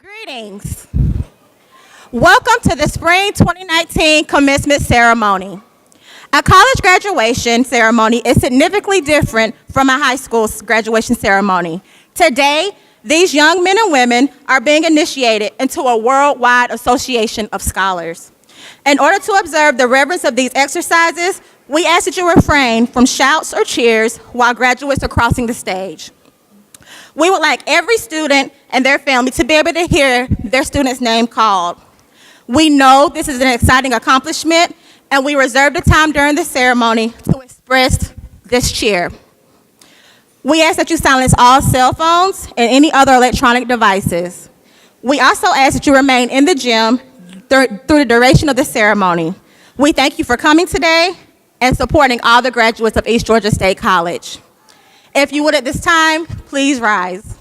Greetings. Welcome to the Spring 2019 Commencement Ceremony. A college graduation ceremony is significantly different from a high school graduation ceremony. Today, these young men and women are being initiated into a worldwide association of scholars. In order to observe the reverence of these exercises, we ask that you refrain from shouts or cheers while graduates are crossing the stage. We would like every student and their family to be able to hear their student's name called. We know this is an exciting accomplishment, and we reserve the time during the ceremony to express this cheer. We ask that you silence all cell phones and any other electronic devices. We also ask that you remain in the gym through the duration of the ceremony. We thank you for coming today and supporting all the graduates of East Georgia State College. If you would at this time, please rise.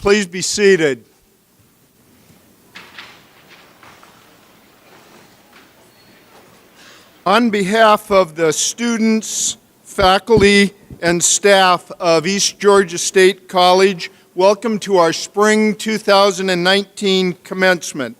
please be seated. On behalf of the students, faculty, and staff of East Georgia State College, welcome to our Spring 2019 commencement.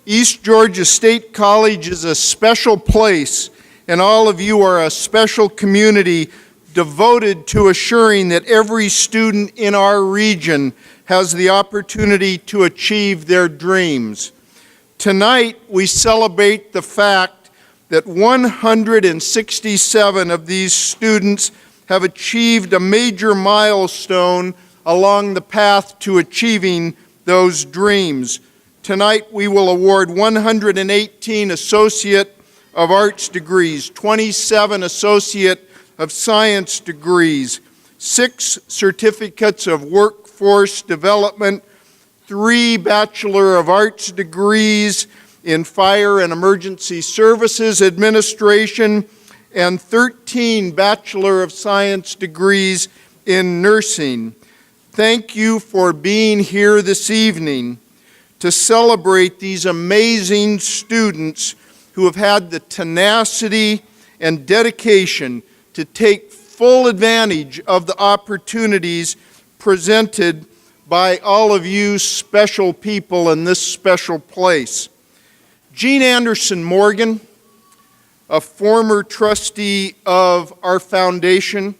East Georgia State College is a special place, and all of you are a special community devoted to assuring that every student in our region has the opportunity to achieve their dreams. Tonight, we celebrate the fact that 167 of these students have achieved a major milestone along the path to achieving those dreams. Tonight, we will award 118 Associate of Arts degrees, 27 Associate of Science degrees, 6 Certificates of Workforce Development, 3 Bachelor of Arts degrees in Fire and Emergency Services Administration, and 13 Bachelor of Science degrees in Nursing. Thank you for being here this evening to celebrate these amazing students who have had the tenacity and dedication to take full advantage of the opportunities presented by all of you special people in this special place. Jean Anderson Morgan, a former trustee of our foundation,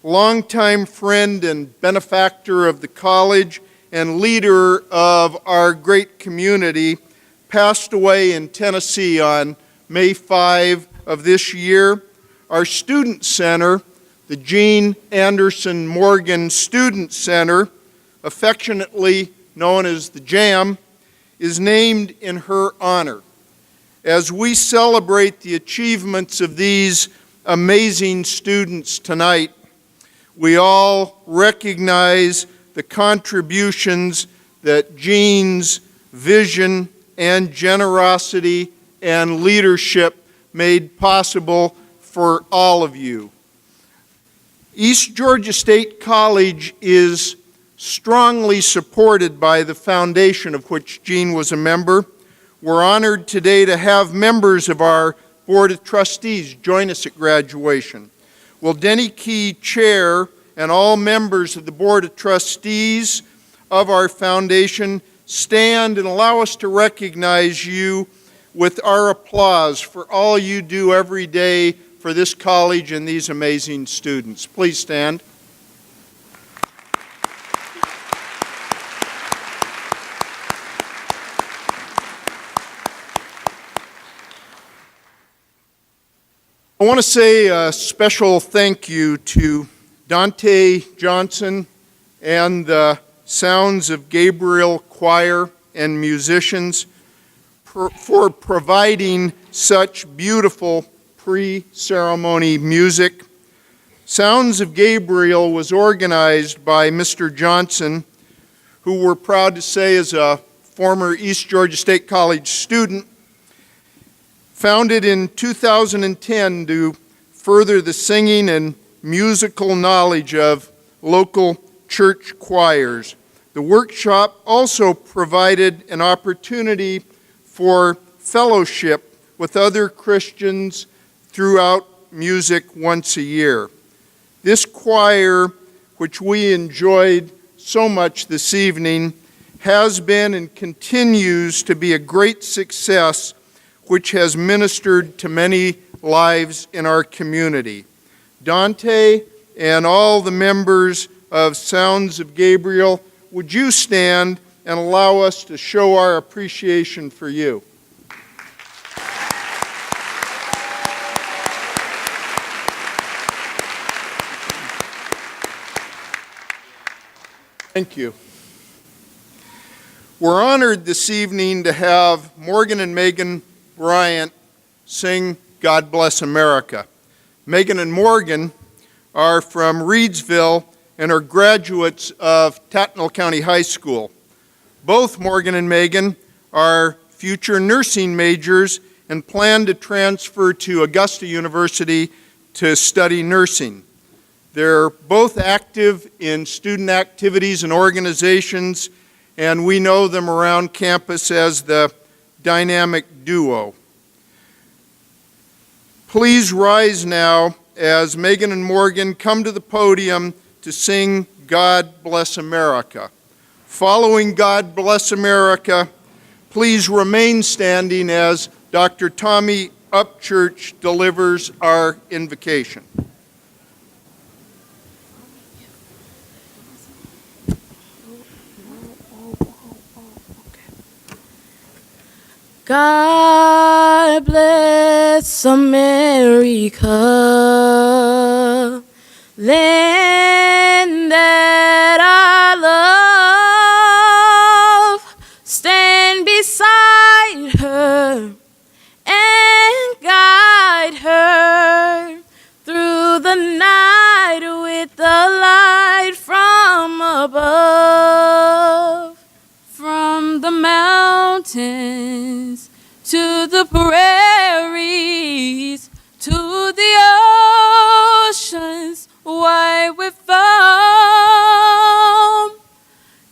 longtime friend and benefactor of the college, and leader of our great community, passed away in Tennessee on May 5 of this year. Our Student Center, the Jean Anderson Morgan Student Center, affectionately known as the JAM, is named in her honor. As we celebrate the achievements of these amazing students tonight, we all recognize the contributions that Jean's vision and generosity and leadership made possible for all of you. East Georgia State College is strongly supported by the foundation of which Jean was a member. We're honored today to have members of our Board of Trustees join us at graduation. Will Denny Key chair and all members of the Board of Trustees of our foundation stand and allow us to recognize you with our applause for all you do every day for this college and these amazing students. Please stand. I want to say a special thank you to Dante Johnson and the Sounds of Gabriel Choir and musicians for providing such beautiful pre-ceremony music. Sounds of Gabriel was organized by Mr. Johnson, who we're proud to say is a former East Georgia State College student, founded in 2010 to further the singing and musical knowledge of local church choirs. The workshop also provided an opportunity for fellowship with other Christians throughout music once a year. This choir, which we enjoyed so much this evening, has been and continues to be a great success, which has ministered to many lives in our community. Dante and all the members of Sounds of Gabriel, would you stand and allow us to show our appreciation for you? Thank you. We're honored this evening to have Morgan and Megan Bryant sing God Bless America. Megan and Morgan are from Reedsville and are graduates of Tattnall County High School. Both Morgan and Megan are future nursing majors and plan to transfer to Augusta University to study nursing. They're both active in student activities and organizations, and we know them around campus as the dynamic duo. Please rise now as Megan and Morgan come to the podium to sing God Bless America. Following God Bless America, please remain standing as Dr. Tommy Upchurch delivers our invocation. God bless America, land that I love. Stand beside her and guide her through the night with the light from above. From the mountains to the prairies, to the oceans wide with foam.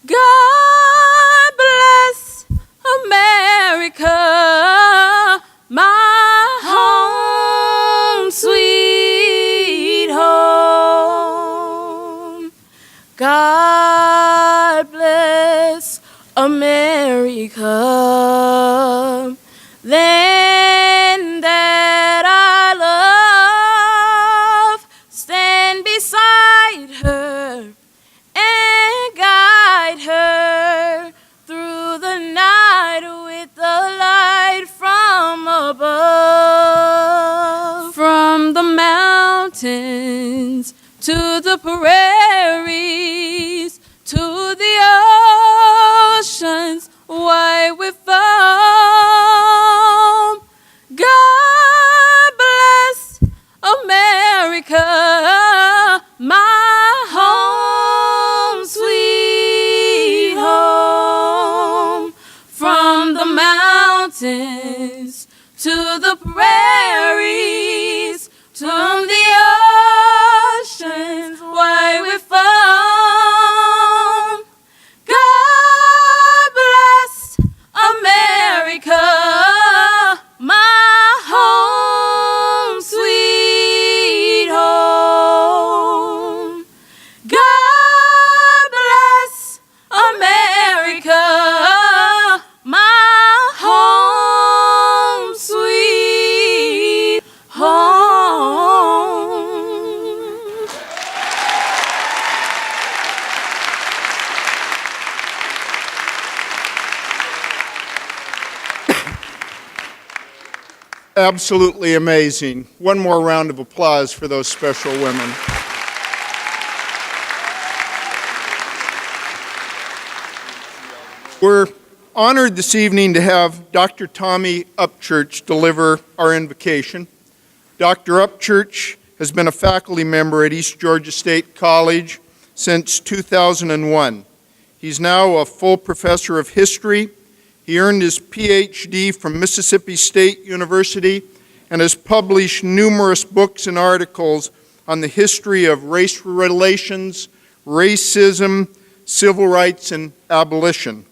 God bless America, my home, sweet home. God bless America, land that I love. Stand beside her and guide her through the night with the light from above. From the mountains to the prairies, to the oceans wide with foam. God bless America, my home, sweet home. From the mountains to the prairies, to the oceans wide with foam. God bless America, my home, sweet home. God bless America, my home, sweet home. Absolutely amazing. One more round of applause for those special women. We're honored this evening to have Dr. Tommy Upchurch deliver our invocation. Dr. Upchurch has been a faculty member at East Georgia State College since 2001. He's now a full professor of history. He earned his PhD from Mississippi State University and has published numerous books and articles on the history of race relations, racism, civil rights, and abolition.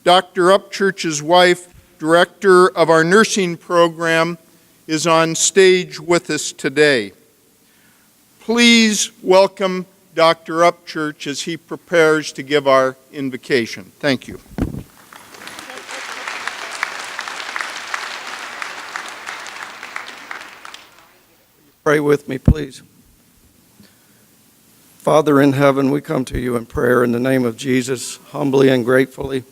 Dr. Upchurch's wife, director of our nursing program, is on stage with us today. Please welcome Dr. Upchurch as he prepares to give our invocation. Thank you. Pray with me, please. Father in heaven, we come to you in prayer in the name of Jesus, humbly and gratefully.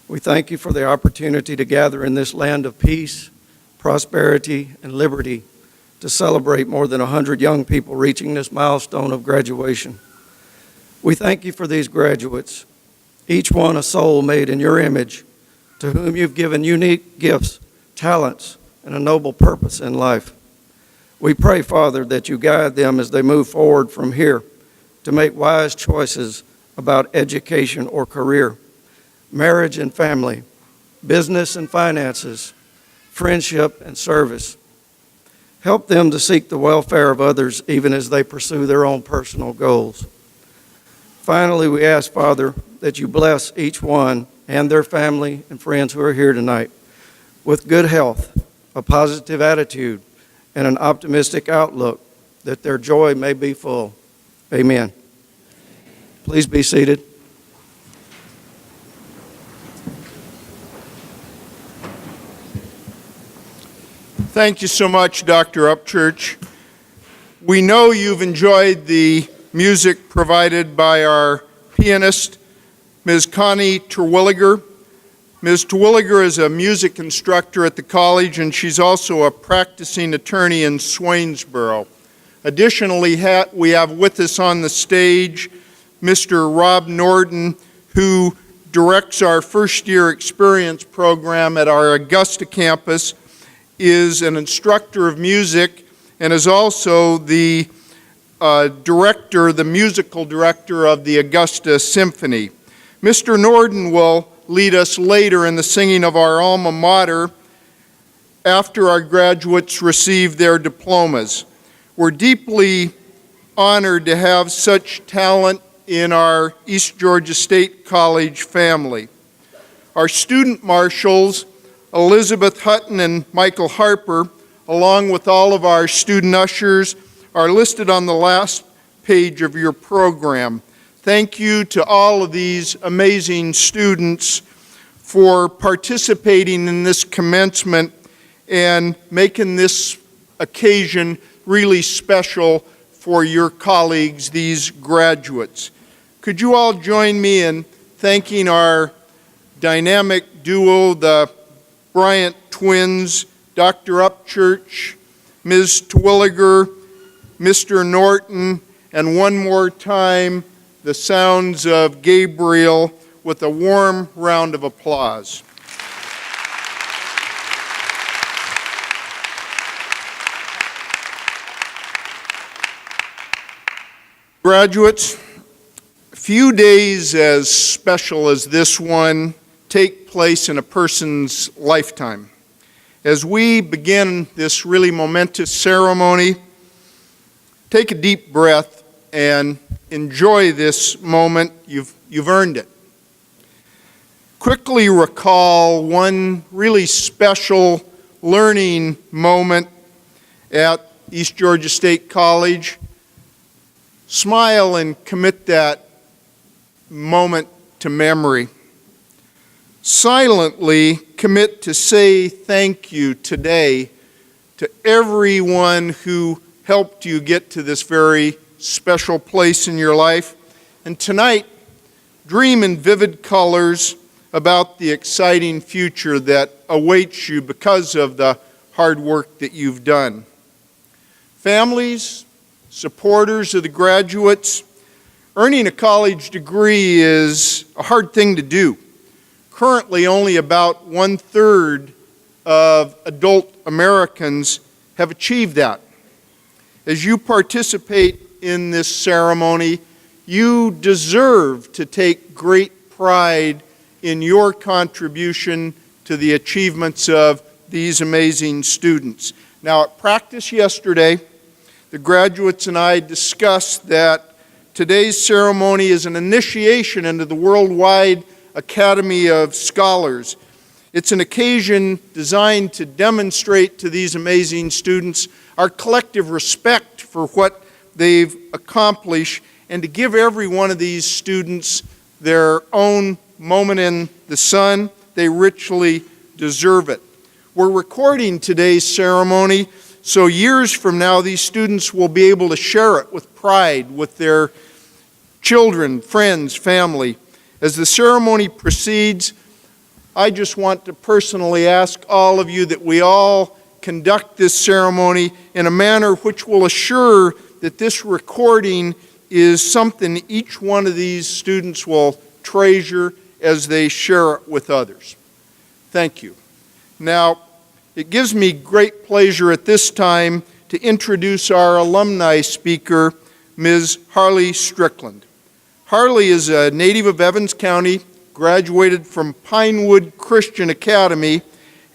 We thank you for the opportunity to gather in this land of peace, prosperity, and liberty to celebrate more than 100 young people reaching this milestone of graduation. We thank you for these graduates, each one a soul made in your image, to whom you've given unique gifts, talents, and a noble purpose in life. We pray, Father, that you guide them as they move forward from here to make wise choices about education or career, marriage and family, business and finances, friendship and service. Help them to seek the welfare of others even as they pursue their own personal goals. Finally, we ask, Father, that you bless each one and their family and friends who are here tonight with good health, a positive attitude, and an optimistic outlook, that their joy may be full. Amen. Please be seated. Thank you so much, Dr. Upchurch. We know you've enjoyed the music provided by our pianist, Ms. Connie Terwilliger. Ms. Terwilliger is a music instructor at the college, and she's also a practicing attorney in Swainsboro. Additionally, we have with us on the stage Mr. Rob Norton, who directs our first-year experience program at our Augusta campus, is an instructor of music, and is also the musical director of the Augusta Symphony. Mr. Norton will lead us later in the singing of our alma mater after our graduates receive their diplomas. We're deeply honored to have such talent in our East Georgia State College family. Our student marshals, Elizabeth Hutton and Michael Harper, along with all of our student ushers, are listed on the last page of your program. Thank you to all of these amazing students for participating in this commencement and making this occasion really special for your colleagues, these graduates. Could you all join me in thanking our dynamic duo, the Bryant twins, Dr. Upchurch, Ms. Terwilliger, Mr. Norton, and one more time, the sounds of Gabriel, with a warm round of applause. Graduates, few days as special as this one take place in a person's lifetime. As we begin this really momentous ceremony, take a deep breath and enjoy this moment. You've earned it. Quickly recall one really special learning moment at East Georgia State College. Smile and commit that moment to memory. Silently commit to say thank you today to everyone who helped you get to this very special place in your life. And tonight, dream in vivid colors about the exciting future that awaits you because of the hard work that you've done. Families, supporters of the graduates, earning a college degree is a hard thing to do. Currently, only about 1/3 of adult Americans have achieved that. As you participate in this ceremony, you deserve to take great pride in your contribution to the achievements of these amazing students. Now, at practice yesterday, the graduates and I discussed that today's ceremony is an initiation into the worldwide Academy of Scholars. It's an occasion designed to demonstrate to these amazing students our collective respect for what they've accomplished and to give every one of these students their own moment in the sun. They richly deserve it. We're recording today's ceremony, so years from now these students will be able to share it with pride with their children, friends, family. As the ceremony proceeds, I just want to personally ask all of you that we all conduct this ceremony in a manner which will assure that this recording is something each one of these students will treasure as they share it with others. Thank you. Now, it gives me great pleasure at this time to introduce our alumni speaker, Ms. Harley Strickland. Harley is a native of Evans County, graduated from Pinewood Christian Academy,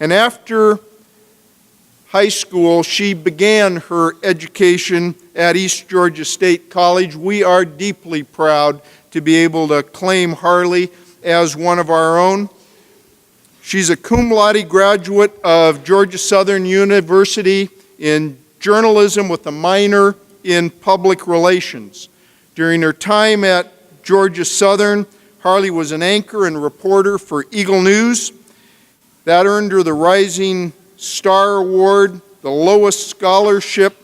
and after high school, she began her education at East Georgia State College. We are deeply proud to be able to claim Harley as one of our own. She's a cum laude graduate of Georgia Southern University in journalism with a minor in public relations. During her time at Georgia Southern, Harley was an anchor and reporter for Eagle News. That earned her the Rising Star Award, the Lowest Scholarship,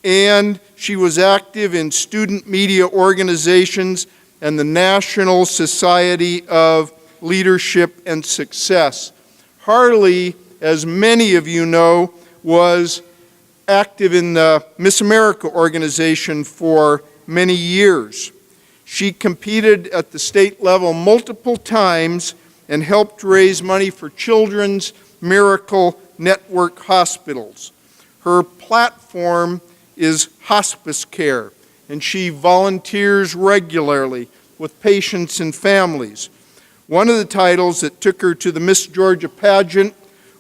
and she was active in student media organizations and the National Society of Leadership and Success. Harley, as many of you know, was active in the Miss America organization for many years. She competed at the state level multiple times and helped raise money for Children's Miracle Network hospitals. Her platform is hospice care, and she volunteers regularly with patients and families. One of the titles that took her to the Miss Georgia pageant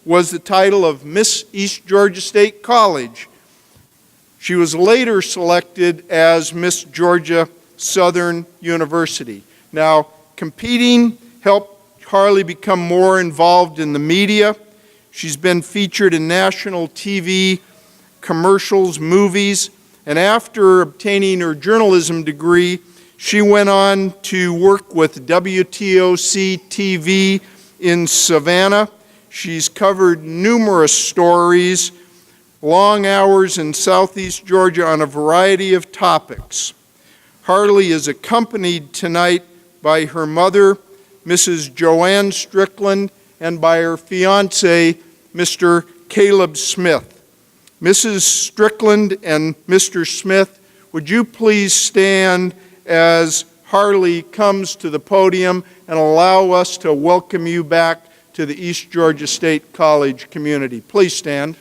was the title of Miss East Georgia State College. She was later selected as Miss Georgia Southern University. Now, competing helped Harley become more involved in the media. She's been featured in national TV, commercials, movies, and after obtaining her journalism degree, she went on to work with WTOC TV in Savannah. She's covered numerous stories, long hours in Southeast Georgia on a variety of topics. Harley is accompanied tonight by her mother, Mrs. Joanne Strickland, and by her fiance, Mr. Caleb Smith. Mrs. Strickland and Mr. Smith, would you please stand as Harley comes to the podium and allow us to welcome you back to the East Georgia State College community. Please stand.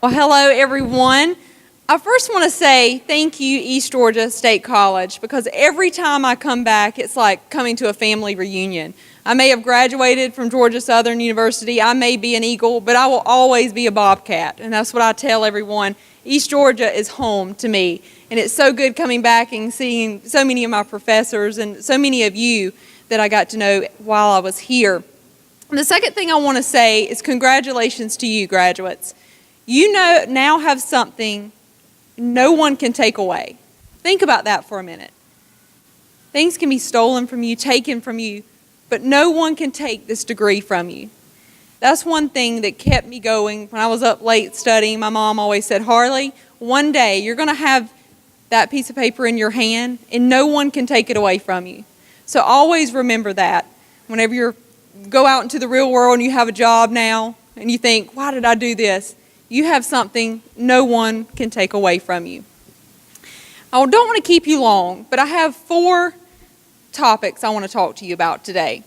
Well, hello, everyone. I first want to say thank you, East Georgia State College, because every time I come back, it's like coming to a family reunion. I may have graduated from Georgia Southern University, I may be an Eagle, but I will always be a Bobcat, and that's what I tell everyone. East Georgia is home to me, and it's so good coming back and seeing so many of my professors and so many of you that I got to know while I was here. And the second thing I want to say is congratulations to you, graduates. You now have something no one can take away. Think about that for a minute. Things can be stolen from you, taken from you, but no one can take this degree from you. That's one thing that kept me going. When I was up late studying, my mom always said, Harley, one day you're going to have that piece of paper in your hand and no one can take it away from you. So always remember that. Whenever you go out into the real world and you have a job now and you think, why did I do this? You have something no one can take away from you. I don't want to keep you long, but I have 4 topics I want to talk to you about today.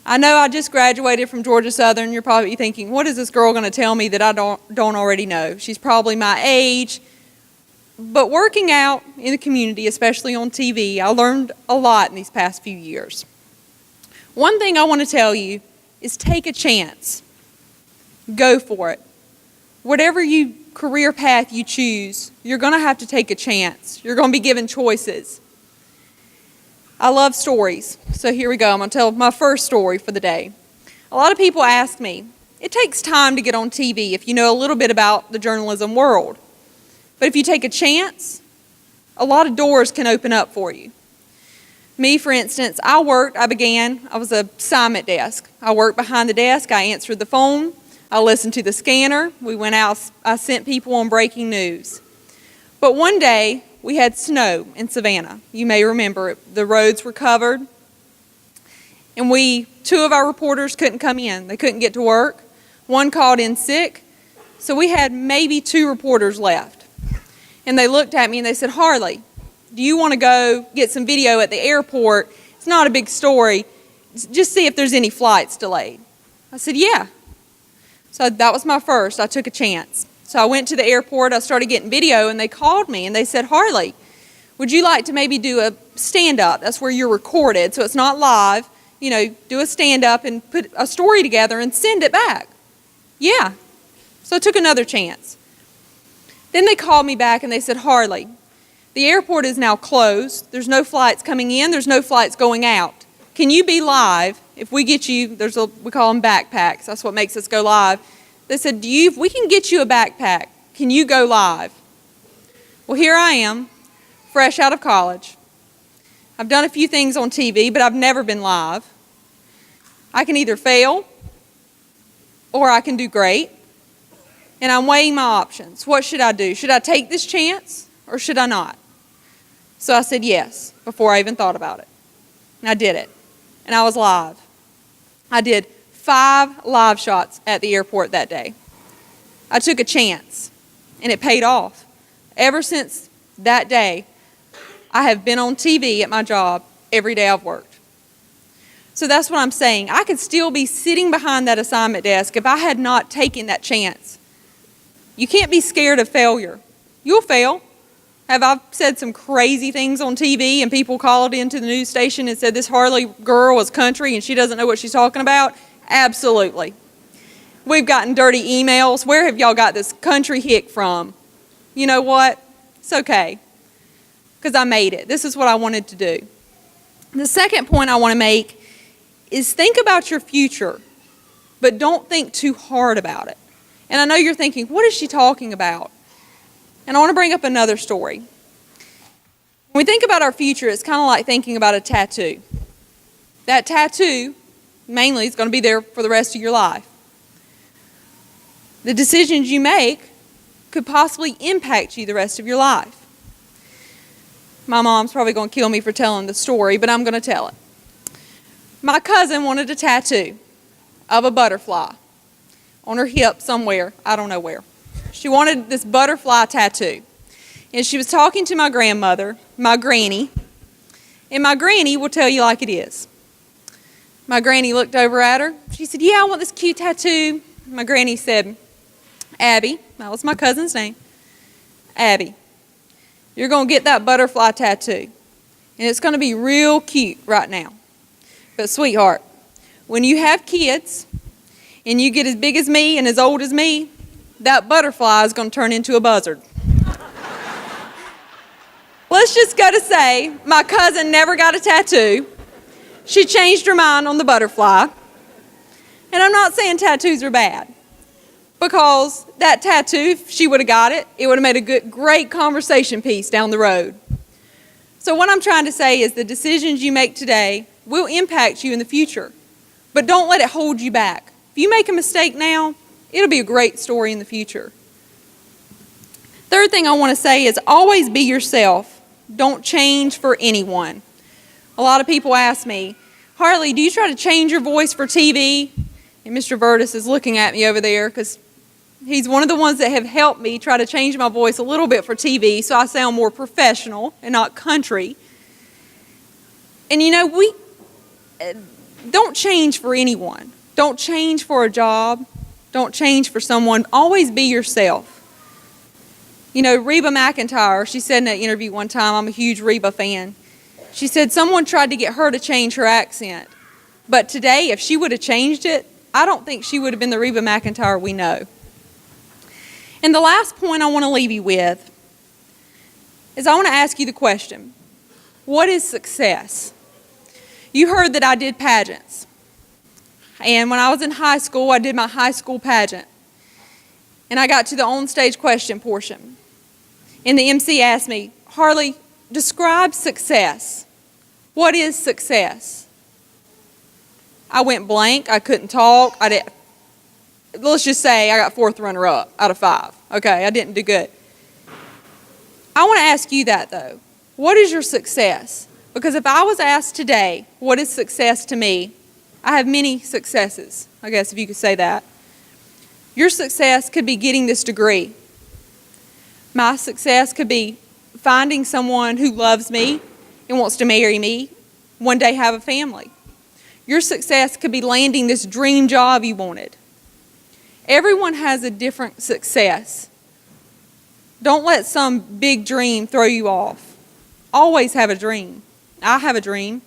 I know I just graduated from Georgia Southern. You're probably thinking, what is this girl going to tell me that I don't already know? She's probably my age. But working out in the community, especially on TV, I learned a lot in these past few years. One thing I want to tell you is take a chance. Go for it. Whatever career path you choose, you're going to have to take a chance. You're going to be given choices. I love stories, so here we go. I'm going to tell my first story for the day. A lot of people ask me, it takes time to get on TV if you know a little bit about the journalism world. But if you take a chance, a lot of doors can open up for you. Me, for instance, I was a assignment desk. I worked behind the desk, I answered the phone, I listened to the scanner, we went out, I sent people on breaking news. But one day, we had snow in Savannah. You may remember it. The roads were covered. And 2 of our reporters couldn't come in. They couldn't get to work. One called in sick. So we had maybe 2 reporters left. And they looked at me and they said, Harley, do you want to go get some video at the airport? It's not a big story. Just see if there's any flights delayed. I said, yeah. So that was my first. I took a chance. So I went to the airport, I started getting video, and they called me and they said, Harley, would you like to maybe do a stand-up. That's where you're recorded, so it's not live. Do a stand-up and put a story together and send it back. Yeah. So I took another chance. Then they called me back and they said, Harley, the airport is now closed. There's no flights coming in. There's no flights going out. Can you be live if we get you, we call them backpacks. That's what makes us go live. They said, if we can get you a backpack, can you go live? Well, here I am, fresh out of college. I've done a few things on TV, but I've never been live. I can either fail or I can do great. And I'm weighing my options. What should I do? Should I take this chance or should I not? So I said yes before I even thought about it. And I did it. And I was live. I did 5 live shots at the airport that day. I took a chance and it paid off. Ever since that day, I have been on TV at my job every day I've worked. So that's what I'm saying. I could still be sitting behind that assignment desk if I had not taken that chance. You can't be scared of failure. You'll fail. Have I said some crazy things on TV and people called into the news station and said this Harley girl is country and she doesn't know what she's talking about? Absolutely. We've gotten dirty emails. Where have y'all got this country hick from? You know what? It's okay. Because I made it. This is what I wanted to do. The second point I want to make is think about your future, but don't think too hard about it. And I know you're thinking, what is she talking about? And I want to bring up another story. When we think about our future, it's kind of like thinking about a tattoo. That tattoo, mainly, is going to be there for the rest of your life. The decisions you make could possibly impact you the rest of your life. My mom's probably going to kill me for telling the story, but I'm going to tell it. My cousin wanted a tattoo of a butterfly on her hip somewhere, I don't know where. She wanted this butterfly tattoo. And she was talking to my grandmother, my granny, and my granny will tell you like it is. My granny looked over at her. She said, yeah, I want this cute tattoo. My granny said, Abby, that was my cousin's name, Abby, you're going to get that butterfly tattoo. And it's going to be real cute right now. But sweetheart, when you have kids and you get as big as me and as old as me, that butterfly is going to turn into a buzzard. Let's just go to say my cousin never got a tattoo. She changed her mind on the butterfly. And I'm not saying tattoos are bad, because that tattoo, if she would have got it, it would have made a great conversation piece down the road. So what I'm trying to say is the decisions you make today will impact you in the future, but don't let it hold you back. If you make a mistake now, it'll be a great story in the future. Third thing I want to say is always be yourself. Don't change for anyone. A lot of people ask me, Harley, do you try to change your voice for TV? And Mr. Vertus is looking at me over there because he's one of the ones that have helped me try to change my voice a little bit for TV so I sound more professional and not country. And we don't change for anyone. Don't change for a job. Don't change for someone. Always be yourself. Reba McEntire, she said in that interview one time, I'm a huge Reba fan. She said someone tried to get her to change her accent. But today, if she would have changed it, I don't think she would have been the Reba McEntire we know. And the last point I want to leave you with is I want to ask you the question, what is success? You heard that I did pageants. And when I was in high school, I did my high school pageant. And I got to the on-stage question portion. And the MC asked me, Harley, describe success. What is success? I went blank. I couldn't talk. Let's just say I got 4th runner-up out of 5. Okay, I didn't do good. I want to ask you that, though. What is your success? Because if I was asked today, what is success to me, I have many successes, I guess if you could say that. Your success could be getting this degree. My success could be finding someone who loves me and wants to marry me, one day have a family. Your success could be landing this dream job you wanted. Everyone has a different success. Don't let some big dream throw you off. Always have a dream. I have a dream.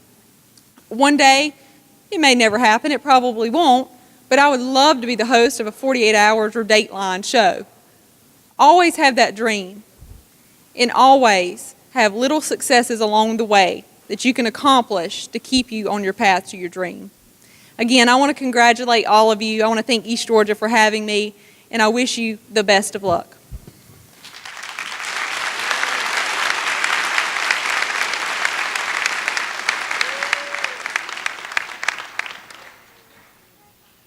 One day, it may never happen, it probably won't, but I would love to be the host of a 48 Hours or Dateline show. Always have that dream, and always have little successes along the way that you can accomplish to keep you on your path to your dream. Again, I want to congratulate all of you. I want to thank East Georgia for having me, and I wish you the best of luck.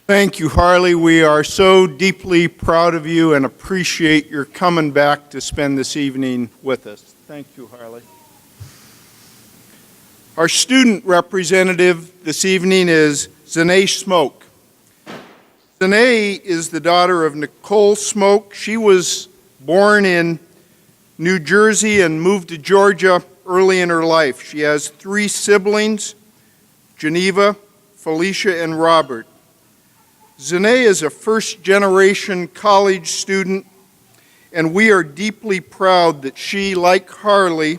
Thank you, Harley. We are so deeply proud of you and appreciate your coming back to spend this evening with us. Thank you, Harley. Our student representative this evening is Zanae Smoke. Zanae is the daughter of Nicole Smoke. She was born in New Jersey and moved to Georgia early in her life. She has 3 siblings, Geneva, Felicia, and Robert. Zanae is a first-generation college student, and we are deeply proud that she, like Harley,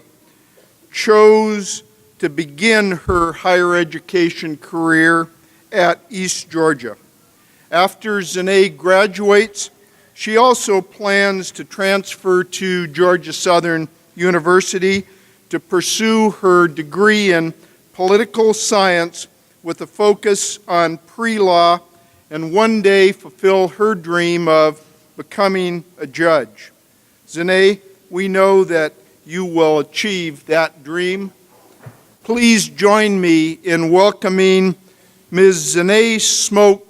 chose to begin her higher education career at East Georgia. After Zanae graduates, she also plans to transfer to Georgia Southern University to pursue her degree in political science with a focus on pre-law and one day fulfill her dream of becoming a judge. Zanae, we know that you will achieve that dream. Please join me in welcoming Ms. Zanae Smoke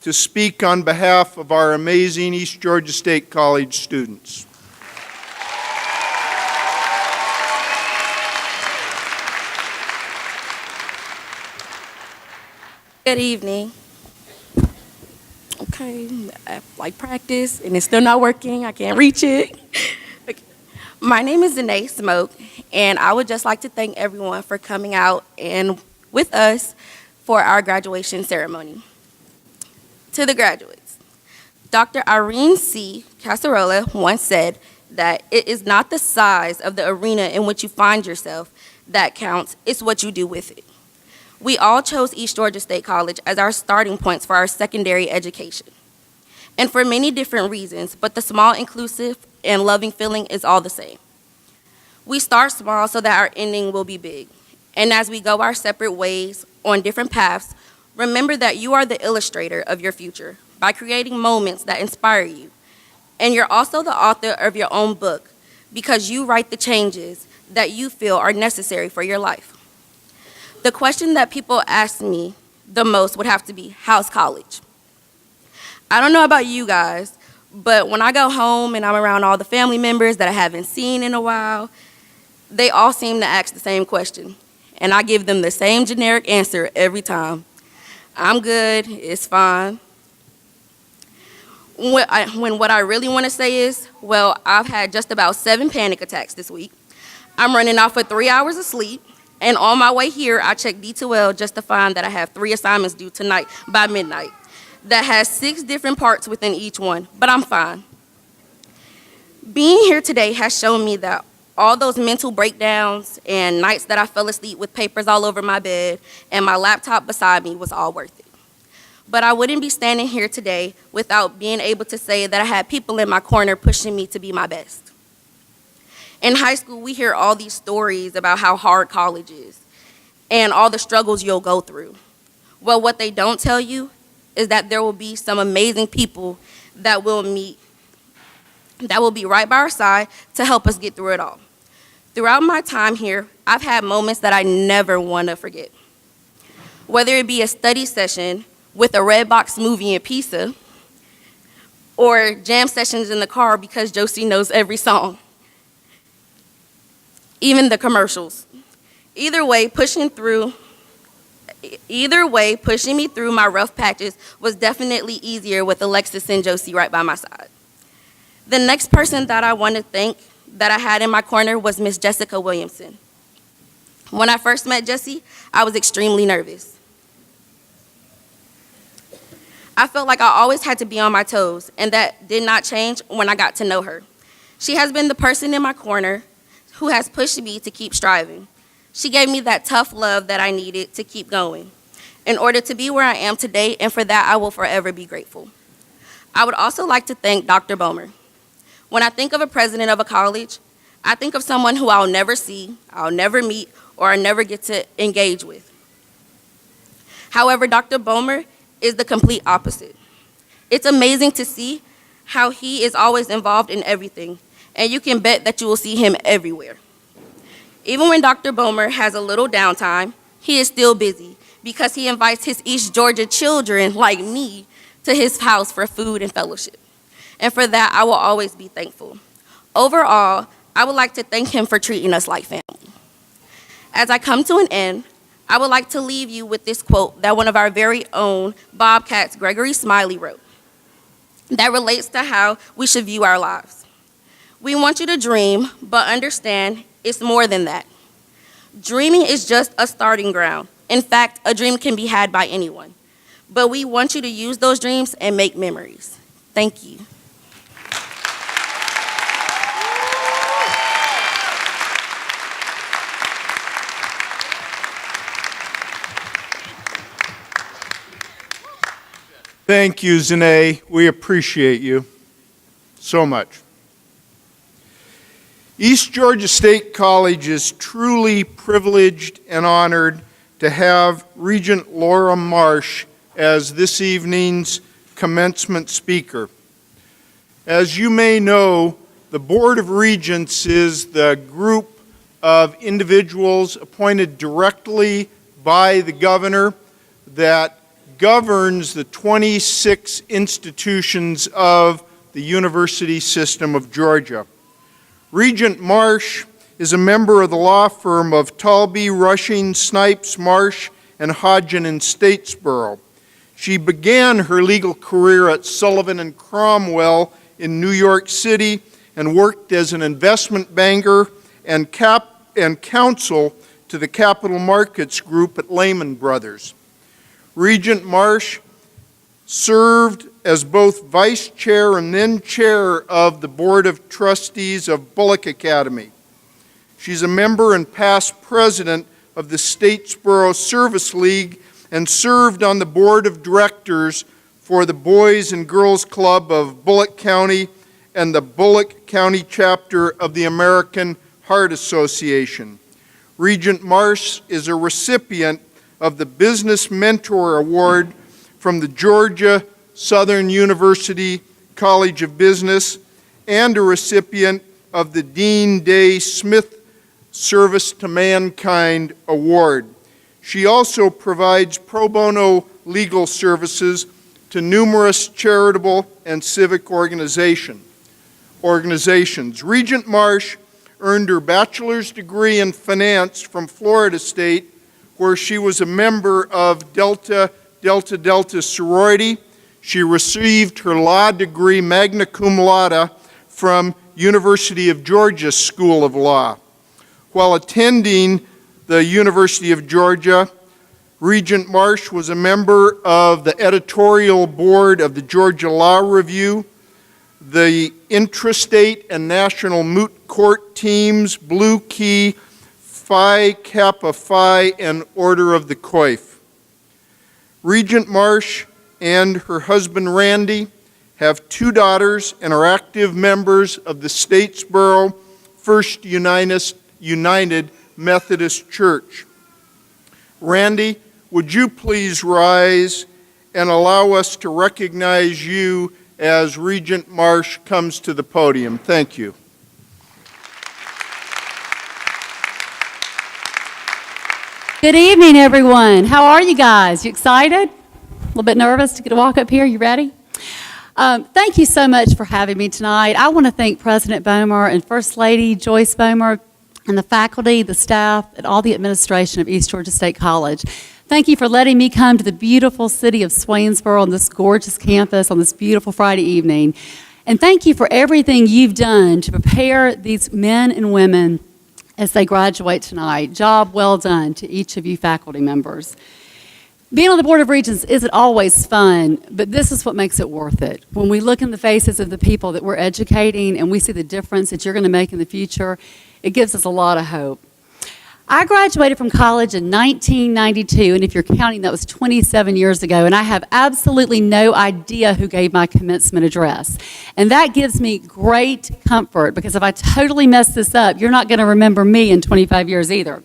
to speak on behalf of our amazing East Georgia State College students. Good evening. Okay, like practice, and it's still not working. I can't reach it. Okay. My name is Zanae Smoke, and I would just like to thank everyone for coming out and with us for our graduation ceremony. To the graduates, Dr. Irene C. Casarola once said that it is not the size of the arena in which you find yourself that counts, it's what you do with it. We all chose East Georgia State College as our starting points for our secondary education, and for many different reasons, but the small, inclusive, and loving feeling is all the same. We start small so that our ending will be big, and as we go our separate ways on different paths, remember that you are the illustrator of your future by creating moments that inspire you, and you're also the author of your own book because you write the changes that you feel are necessary for your life. The question that people ask me the most would have to be, how's college? I don't know about you guys, but when I go home and I'm around all the family members that I haven't seen in a while, they all seem to ask the same question, and I give them the same generic answer every time. I'm good, it's fine. When what I really want to say is, well, I've had just about 7 panic attacks this week. I'm running off for 3 hours of sleep. And on my way here, I checked D2L just to find that I have 3 assignments due tonight by midnight. That has 6 different parts within each one, but I'm fine. Being here today has shown me that all those mental breakdowns and nights that I fell asleep with papers all over my bed and my laptop beside me was all worth it. But I wouldn't be standing here today without being able to say that I had people in my corner pushing me to be my best. In high school, we hear all these stories about how hard college is and all the struggles you'll go through. Well, what they don't tell you is that there will be some amazing people that we'll meet that will be right by our side to help us get through it all. Throughout my time here, I've had moments that I never want to forget. Whether it be a study session with a red box movie and pizza, or jam sessions in the car because Josie knows every song. Even the commercials. Either way, pushing me through my rough patches was definitely easier with Alexis and Josie right by my side. The next person that I want to thank that I had in my corner was Miss Jessica Williamson. When I first met Jessie, I was extremely nervous. I felt like I always had to be on my toes, and that did not change when I got to know her. She has been the person in my corner who has pushed me to keep striving. She gave me that tough love that I needed to keep going in order to be where I am today, and for that I will forever be grateful. I would also like to thank Dr. Bomer. When I think of a president of a college, I think of someone who I'll never see, I'll never meet, or I'll never get to engage with. However, Dr. Bomer is the complete opposite. It's amazing to see how he is always involved in everything, and you can bet that you will see him everywhere. Even when Dr. Bomer has a little downtime, he is still busy because he invites his East Georgia children, like me, to his house for food and fellowship. And for that, I will always be thankful. Overall, I would like to thank him for treating us like family. As I come to an end, I would like to leave you with this quote that one of our very own Bobcats, Gregory Smiley, wrote that relates to how we should view our lives. We want you to dream, but understand it's more than that. Dreaming is just a starting ground. In fact, a dream can be had by anyone. But we want you to use those dreams and make memories. Thank you. Thank you, Zanae. We appreciate you so much. East Georgia State College is truly privileged and honored to have Regent Laura Marsh as this evening's commencement speaker. As you may know, the Board of Regents is the group of individuals appointed directly by the governor that governs the 26 institutions of the University System of Georgia. Regent Marsh is a member of the law firm of Talby, Rushing, Snipes, Marsh, and Hodgen in Statesboro. She began her legal career at Sullivan and Cromwell in New York City and worked as an investment banker and counsel to the Capital Markets Group at Lehman Brothers. Regent Marsh served as both vice chair and then chair of the Board of Trustees of Bullock Academy. She's a member and past president of the Statesboro Service League and served on the board of directors for the Boys and Girls Club of Bullock County and the Bullock County chapter of the American Heart Association. Regent Marsh is a recipient of the Business Mentor Award from the Georgia Southern University College of Business and a recipient of the Dean Day Smith Service to Mankind Award. She also provides pro bono legal services to numerous charitable and civic organizations. Regent Marsh earned her bachelor's degree in finance from Florida State, where she was a member of Delta sorority. She received her law degree magna cum laude from University of Georgia School of Law. While attending the University of Georgia, Regent Marsh was a member of the editorial board of the Georgia Law Review, the intrastate and national moot court teams, Blue Key, Phi Kappa Phi, and Order of the Coif. Regent Marsh and her husband Randy have 2 daughters and are active members of the Statesboro First United Methodist Church. Randy, would you please rise and allow us to recognize you as Regent Marsh comes to the podium? Thank you. Good evening, everyone. How are you guys? You excited? A little bit nervous to get a walk up here? You ready? Thank you so much for having me tonight. I want to thank President Bomer and First Lady Joyce Bomer and the faculty, the staff, and all the administration of East Georgia State College. Thank you for letting me come to the beautiful city of Swainsboro on this gorgeous campus on this beautiful Friday evening. And thank you for everything you've done to prepare these men and women as they graduate tonight. Job well done to each of you faculty members. Being on the Board of Regents isn't always fun, but this is what makes it worth it. When we look in the faces of the people that we're educating and we see the difference that you're going to make in the future, it gives us a lot of hope. I graduated from college in 1992, and if you're counting, that was 27 years ago, and I have absolutely no idea who gave my commencement address. And that gives me great comfort, because if I totally mess this up, you're not going to remember me in 25 years either.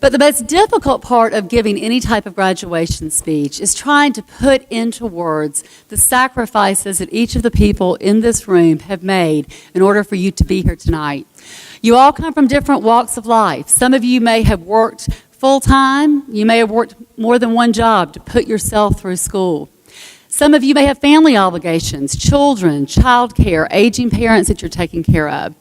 But the most difficult part of giving any type of graduation speech is trying to put into words the sacrifices that each of the people in this room have made in order for you to be here tonight. You all come from different walks of life. Some of you may have worked full-time. You may have worked more than one job to put yourself through school. Some of you may have family obligations, children, childcare, aging parents that you're taking care of.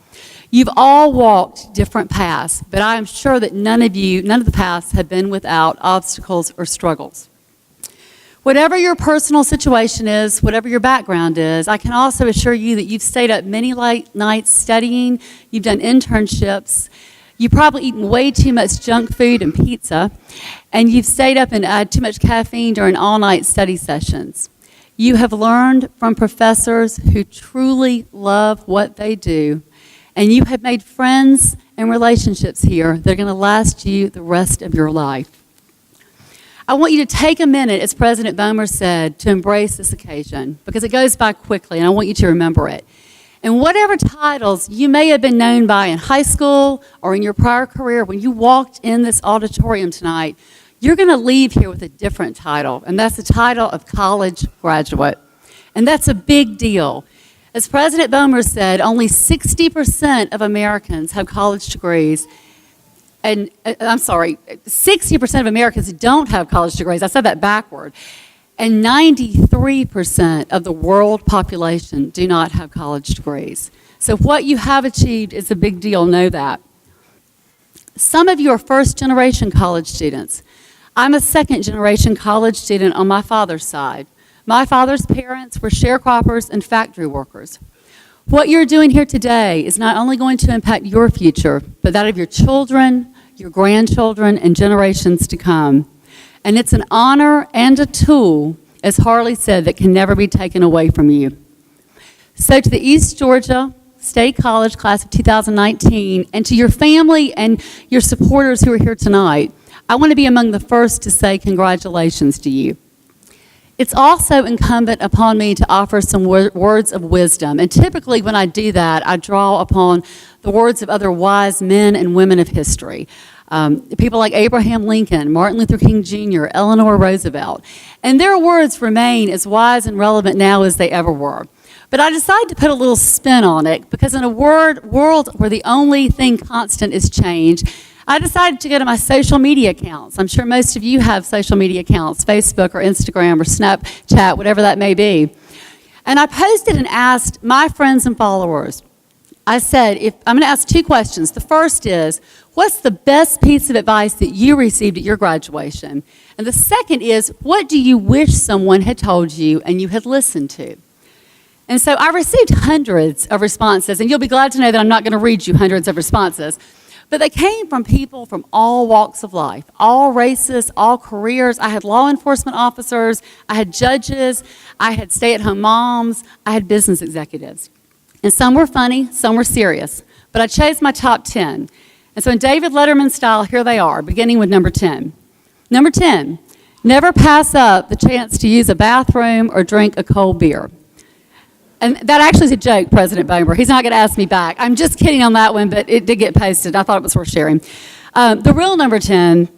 You've all walked different paths, but I am sure that none of the paths have been without obstacles or struggles. Whatever your personal situation is, whatever your background is, I can also assure you that you've stayed up many late nights studying, you've done internships, you've probably eaten way too much junk food and pizza, and you've stayed up and had too much caffeine during all-night study sessions. You have learned from professors who truly love what they do, and you have made friends and relationships here that are going to last you the rest of your life. I want you to take a minute, as President Bomer said, to embrace this occasion, because it goes by quickly, and I want you to remember it. And whatever titles you may have been known by in high school or in your prior career, when you walked in this auditorium tonight, you're going to leave here with a different title, and that's the title of college graduate. And that's a big deal. As President Bomer said, only 60% of Americans have college degrees. And 60% of Americans don't have college degrees. I said that backward. And 93% of the world population do not have college degrees. So what you have achieved is a big deal, know that. Some of you are first-generation college students. I'm a second-generation college student on my father's side. My father's parents were sharecroppers and factory workers. What you're doing here today is not only going to impact your future, but that of your children, your grandchildren, and generations to come. And it's an honor and a tool, as Harley said, that can never be taken away from you. So to the East Georgia State College class of 2019, and to your family and your supporters who are here tonight, I want to be among the first to say congratulations to you. It's also incumbent upon me to offer some words of wisdom. And typically when I do that, I draw upon the words of other wise men and women of history. People like Abraham Lincoln, Martin Luther King Jr., Eleanor Roosevelt. And their words remain as wise and relevant now as they ever were. But I decided to put a little spin on it, because in a world where the only thing constant is change, I decided to go to my social media accounts. I'm sure most of you have social media accounts, Facebook or Instagram or Snapchat, whatever that may be. And I posted and asked my friends and followers, I said, I'm going to ask two questions. The first is, what's the best piece of advice that you received at your graduation? And the second is, what do you wish someone had told you and you had listened to? And so I received hundreds of responses, and you'll be glad to know that I'm not going to read you hundreds of responses. But they came from people from all walks of life, all races, all careers. I had law enforcement officers, I had judges, I had stay-at-home moms, I had business executives. And some were funny, some were serious. But I chose my top 10. And so in David Letterman style, here they are, beginning with number 10. Number 10, never pass up the chance to use a bathroom or drink a cold beer. And that actually is a joke, President Bomer. He's not going to ask me back. I'm just kidding on that one, but it did get posted. I thought it was worth sharing. The real number 10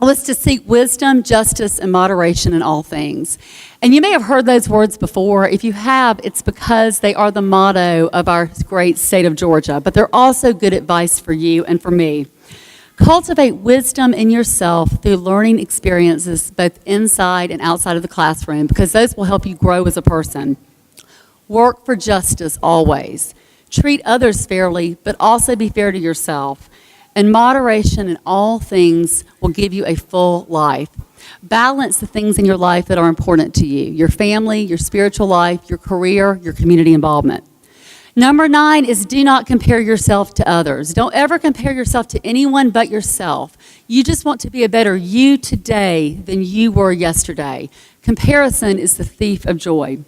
was to seek wisdom, justice, and moderation in all things. And you may have heard those words before. If you have, it's because they are the motto of our great state of Georgia. But they're also good advice for you and for me. Cultivate wisdom in yourself through learning experiences both inside and outside of the classroom, because those will help you grow as a person. Work for justice always. Treat others fairly, but also be fair to yourself. And moderation in all things will give you a full life. Balance the things in your life that are important to you, your family, your spiritual life, your career, your community involvement. Number 9 is do not compare yourself to others. Don't ever compare yourself to anyone but yourself. You just want to be a better you today than you were yesterday. Comparison is the thief of joy.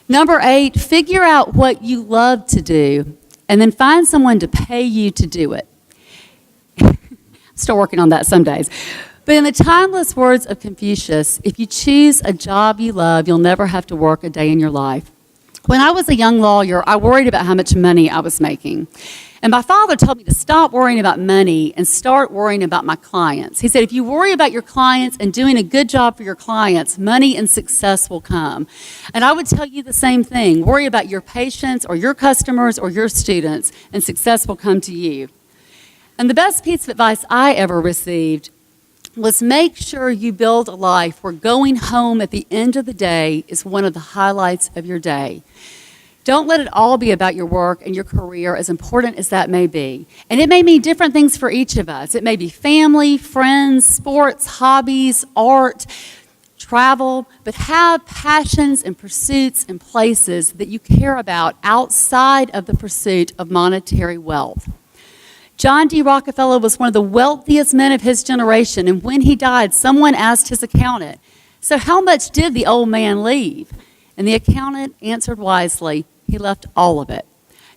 Number 8, figure out what you love to do, and then find someone to pay you to do it. Still working on that some days. But in the timeless words of Confucius, if you choose a job you love, you'll never have to work a day in your life. When I was a young lawyer, I worried about how much money I was making. And my father told me to stop worrying about money and start worrying about my clients. He said, if you worry about your clients and doing a good job for your clients, money and success will come. And I would tell you the same thing. Worry about your patients or your customers or your students, and success will come to you. And the best piece of advice I ever received was make sure you build a life where going home at the end of the day is one of the highlights of your day. Don't let it all be about your work and your career, as important as that may be. And it may mean different things for each of us. It may be family, friends, sports, hobbies, art, travel, but have passions and pursuits and places that you care about outside of the pursuit of monetary wealth. John D. Rockefeller was one of the wealthiest men of his generation, and when he died, someone asked his accountant, so how much did the old man leave? And the accountant answered wisely, he left all of it.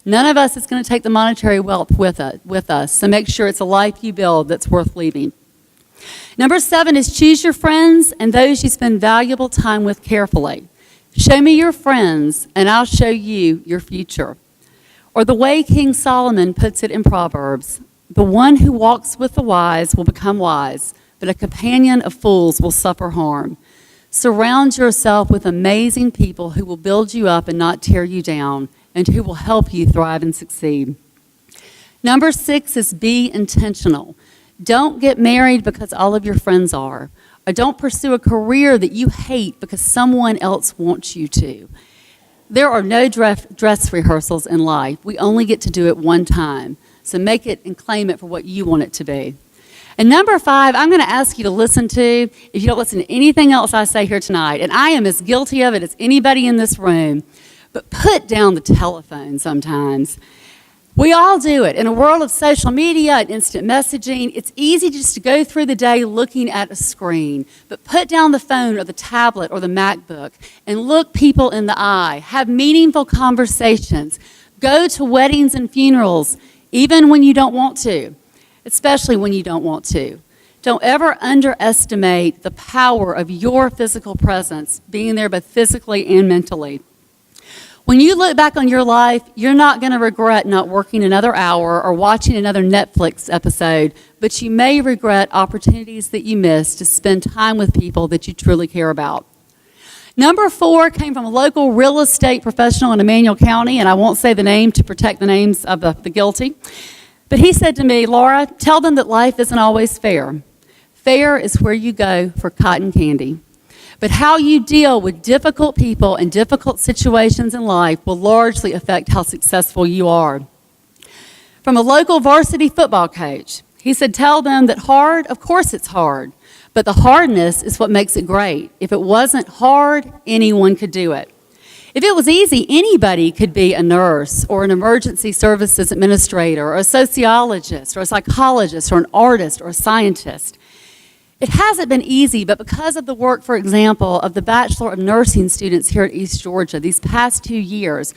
None of us is going to take the monetary wealth with us, so make sure it's a life you build that's worth leaving. Number 7 is choose your friends and those you spend valuable time with carefully. Show me your friends, and I'll show you your future. Or the way King Solomon puts it in Proverbs, the one who walks with the wise will become wise, but a companion of fools will suffer harm. Surround yourself with amazing people who will build you up and not tear you down, and who will help you thrive and succeed. Number 6 is be intentional. Don't get married because all of your friends are, or don't pursue a career that you hate because someone else wants you to. There are no dress rehearsals in life. We only get to do it one time. So make it and claim it for what you want it to be. And number 5, I'm going to ask you to listen to, if you don't listen to anything else I say here tonight, and I am as guilty of it as anybody in this room, but put down the telephone sometimes. We all do it. In a world of social media and instant messaging, it's easy just to go through the day looking at a screen. But put down the phone or the tablet or the MacBook and look people in the eye. Have meaningful conversations. Go to weddings and funerals, even when you don't want to, especially when you don't want to. Don't ever underestimate the power of your physical presence, being there both physically and mentally. When you look back on your life, you're not going to regret not working another hour or watching another Netflix episode, but you may regret opportunities that you missed to spend time with people that you truly care about. Number 4 came from a local real estate professional in Emmanuel County, and I won't say the name to protect the names of the guilty. But he said to me, Laura, tell them that life isn't always fair. Fair is where you go for cotton candy. But how you deal with difficult people and difficult situations in life will largely affect how successful you are. From a local varsity football coach, he said, tell them that hard, of course it's hard, but the hardness is what makes it great. If it wasn't hard, anyone could do it. If it was easy, anybody could be a nurse or an emergency services administrator or a sociologist or a psychologist or an artist or a scientist. It hasn't been easy, but because of the work, for example, of the Bachelor of Nursing students here at East Georgia these past 2 years,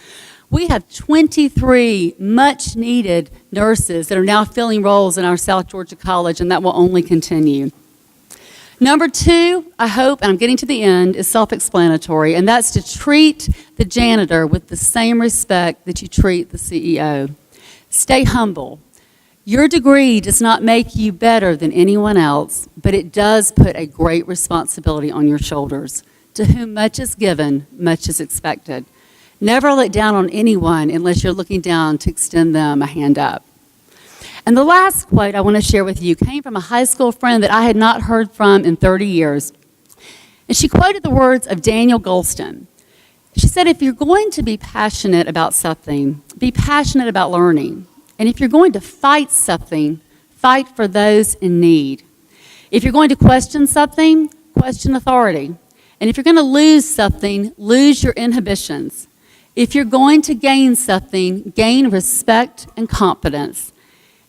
we have 23 much-needed nurses that are now filling roles in our South Georgia College, and that will only continue. Number 2, I hope, and I'm getting to the end, is self-explanatory, and that's to treat the janitor with the same respect that you treat the CEO. Stay humble. Your degree does not make you better than anyone else, but it does put a great responsibility on your shoulders. To whom much is given, much is expected. Never look down on anyone unless you're looking down to extend them a hand up. And the last quote I want to share with you came from a high school friend that I had not heard from in 30 years. And she quoted the words of Daniel Goldstein. She said, if you're going to be passionate about something, be passionate about learning. And if you're going to fight something, fight for those in need. If you're going to question something, question authority. And if you're going to lose something, lose your inhibitions. If you're going to gain something, gain respect and confidence.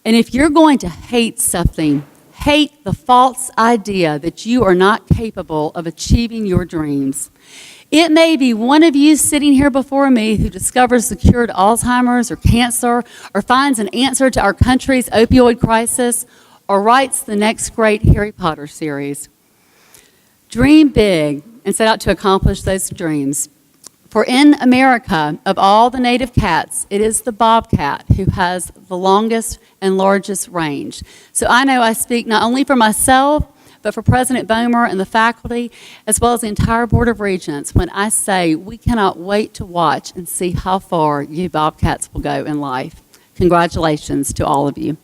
And if you're going to hate something, hate the false idea that you are not capable of achieving your dreams. It may be one of you sitting here before me who discovers the cure to Alzheimer's or cancer or finds an answer to our country's opioid crisis, or writes the next great Harry Potter series. Dream big and set out to accomplish those dreams. For in America, of all the native cats, it is the bobcat who has the longest and largest range. So I know I speak not only for myself, but for President Bomer and the faculty, as well as the entire Board of Regents, when I say we cannot wait to watch and see how far you bobcats will go in life. Congratulations to all of you.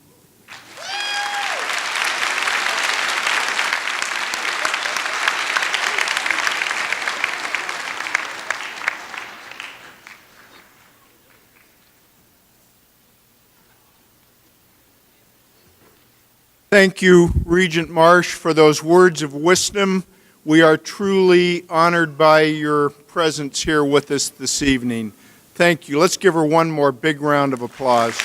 Thank you, Regent Marsh, for those words of wisdom. We are truly honored by your presence here with us this evening. Thank you. Let's give her one more big round of applause.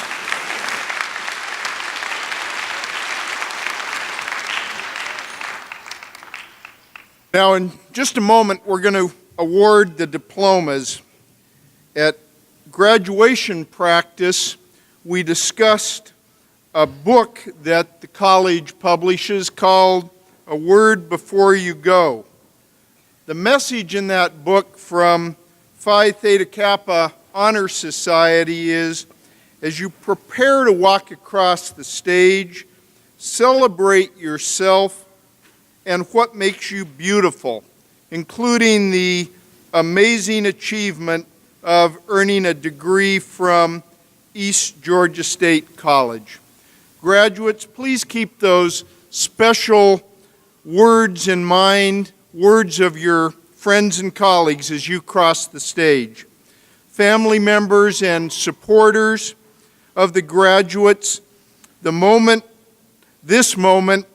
Now, in just a moment, we're going to award the diplomas. At graduation practice, we discussed a book that the college publishes called A Word Before You Go. The message in that book from Phi Theta Kappa Honor Society is, as you prepare to walk across the stage, celebrate yourself and what makes you beautiful, including the amazing achievement of earning a degree from East Georgia State College. Graduates, please keep those special words in mind, words of your friends and colleagues as you cross the stage. Family members and supporters of the graduates, this moment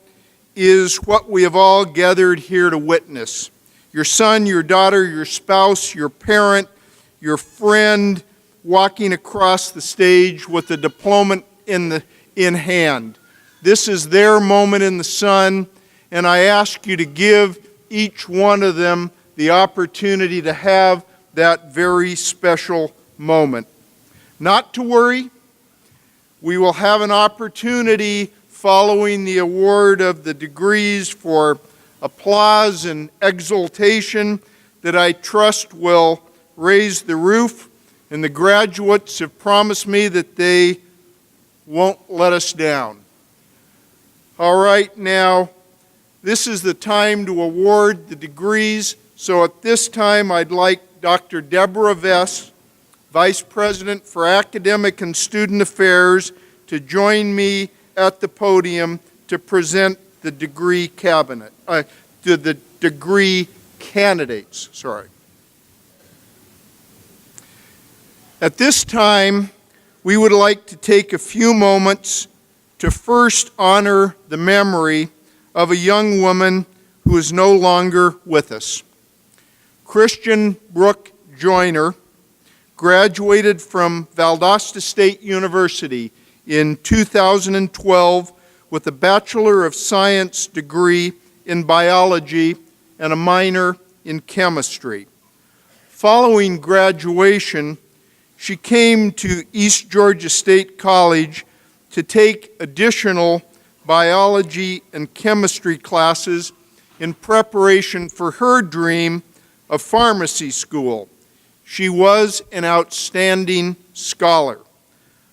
is what we have all gathered here to witness. Your son, your daughter, your spouse, your parent, your friend walking across the stage with a diploma in hand. This is their moment in the sun, and I ask you to give each one of them the opportunity to have that very special moment. Not to worry, we will have an opportunity following the award of the degrees for applause and exultation that I trust will raise the roof, and the graduates have promised me that they won't let us down. All right, now, this is the time to award the degrees. So at this time, I'd like Dr. Deborah Vess, Vice President for Academic and Student Affairs, to join me at the podium to present the degree the degree candidates. Sorry. At this time, we would like to take a few moments to first honor the memory of a young woman who is no longer with us. Christian Brooke Joyner graduated from Valdosta State University in 2012 with a Bachelor of Science degree in biology and a minor in chemistry. Following graduation, she came to East Georgia State College to take additional biology and chemistry classes in preparation for her dream of pharmacy school. She was an outstanding scholar.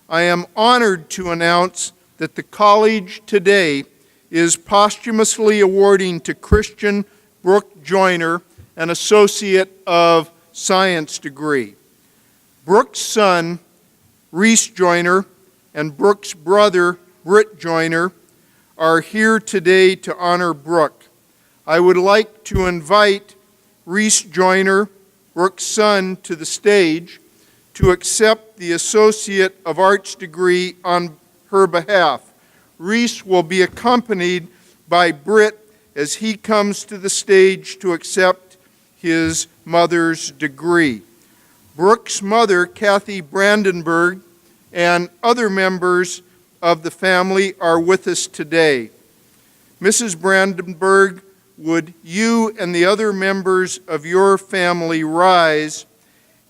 I am honored to announce that the college today is posthumously awarding to Christian Brooke Joyner an Associate of Science degree. Brooke's son, Reese Joyner, and Brooke's brother, Britt Joyner, are here today to honor Brooke. I would like to invite Reese Joyner, Brooke's son, to the stage to accept the Associate of Arts degree on her behalf. Reese will be accompanied by Britt as he comes to the stage to accept his mother's degree. Brooke's mother, Kathy Brandenburg, and other members of the family are with us today. Mrs. Brandenburg, would you and the other members of your family rise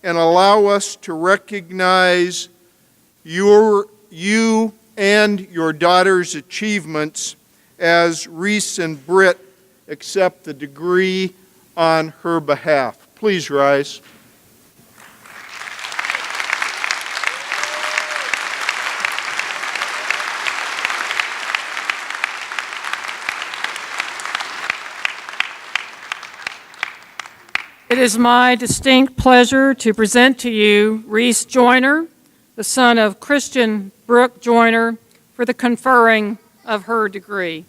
and allow us to recognize you and your daughter's achievements as Reese and Britt accept the degree on her behalf. Please rise. It is my distinct pleasure to present to you Reese Joyner, the son of Christian Brooke Joyner, for the conferring of her degree.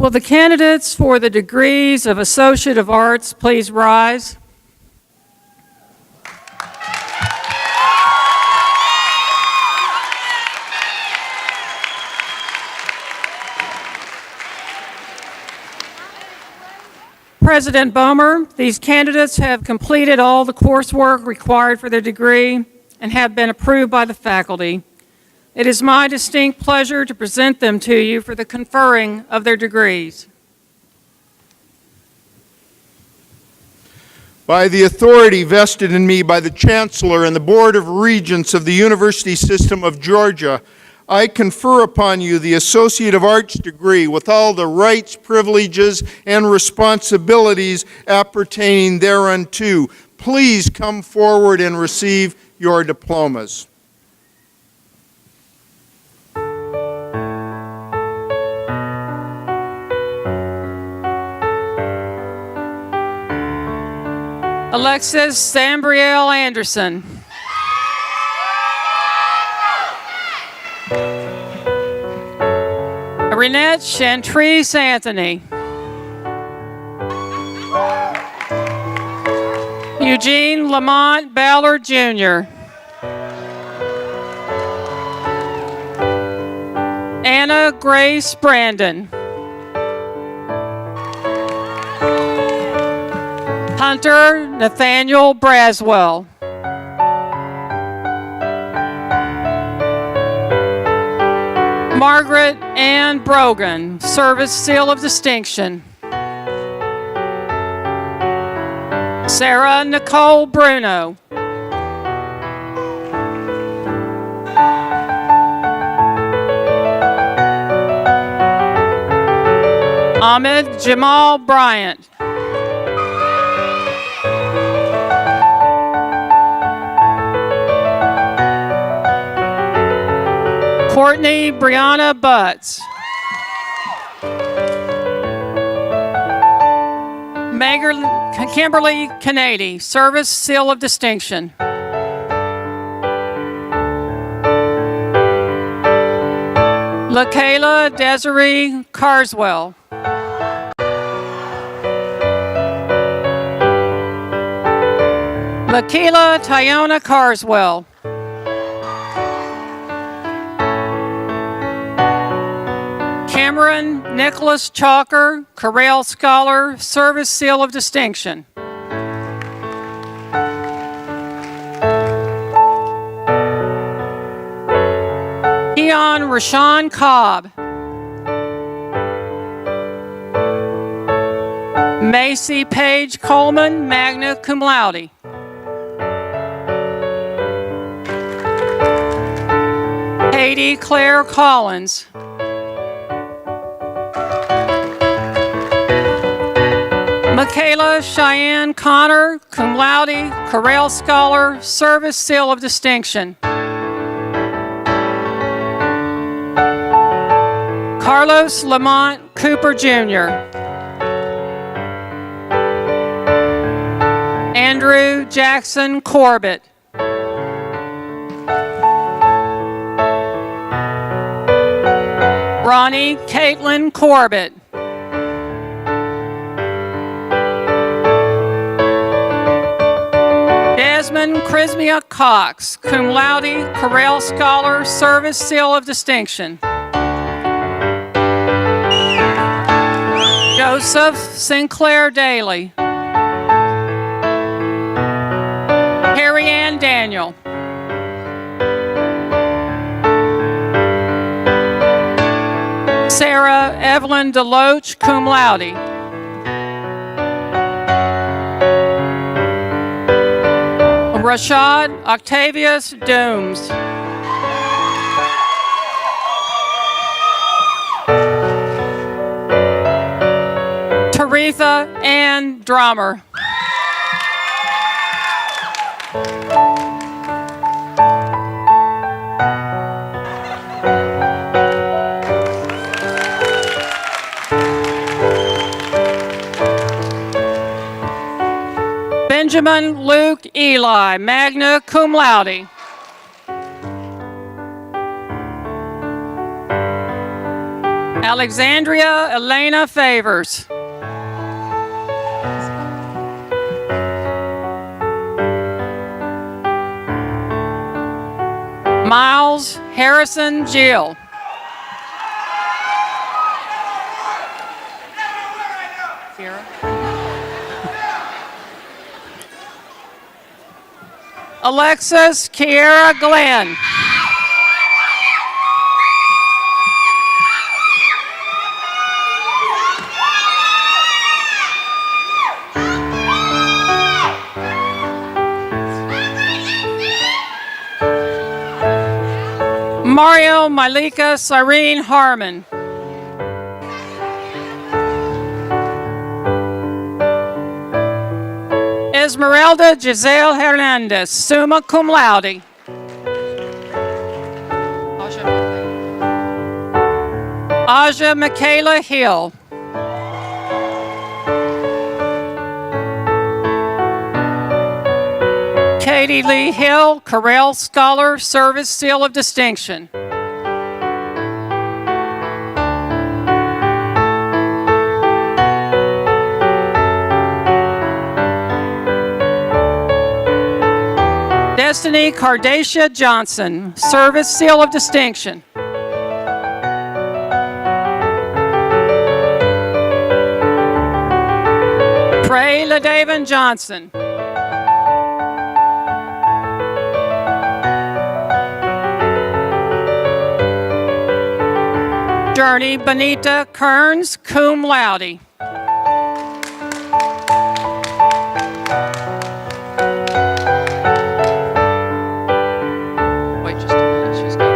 Will the candidates for the degrees of Associate of Arts please rise? President Bomer, these candidates have completed all the coursework required for their degree and have been approved by the faculty. It is my distinct pleasure to present them to you for the conferring of their degrees. By the authority vested in me by the Chancellor and the Board of Regents of the University System of Georgia, I confer upon you the Associate of Arts degree with all the rights, privileges, and responsibilities appertaining thereunto. Please come forward and receive your diplomas. Alexis Sambriel Anderson. Renette Chantrice Anthony. Eugene Lamont Ballard Jr. Anna Grace Brandon. Hunter Nathaniel Braswell. Margaret Ann Brogan, Service Seal of Distinction. Sarah Nicole Bruno. Ahmed Jamal Bryant. Courtney Brianna Butts. Kimberly Kennedy, Service Seal of Distinction. LaKayla Desiree Carswell. LaKayla Tyona Carswell. Cameron Nicholas Chalker, Corral Scholar, Service Seal of Distinction. Keon Rashawn Cobb. Macy Page Coleman, magna cum laude. Katie Claire Collins. Michaela Cheyenne Connor, cum laude, Corral Scholar, Service Seal of Distinction. Carlos Lamont Cooper Jr. Andrew Jackson Corbett. Ronnie Caitlin Corbett. Desmond Chrismia Cox, cum laude, Corral Scholar, Service Seal of Distinction. Joseph Sinclair Daly. Carrie Ann Daniel. Sarah Evelyn Deloach, cum laude. Rashad Octavius Dooms. Taretha Ann Drummer. Benjamin Luke Eli, magna cum laude. Alexandria Elena Favors. Miles Harrison Jill. Alexis Kiera Glenn. Mario Malika Cyrene Harmon. Esmeralda Giselle Hernandez, summa cum laude. Aja Michaela Hill. Katie Lee Hill, Correll Scholar, Service Seal of Distinction. Destiny Cardacia Johnson, Service Seal of Distinction. Trey LaDavin Johnson. Journey Benita Kearns, cum laude. Wait just a minute, she's got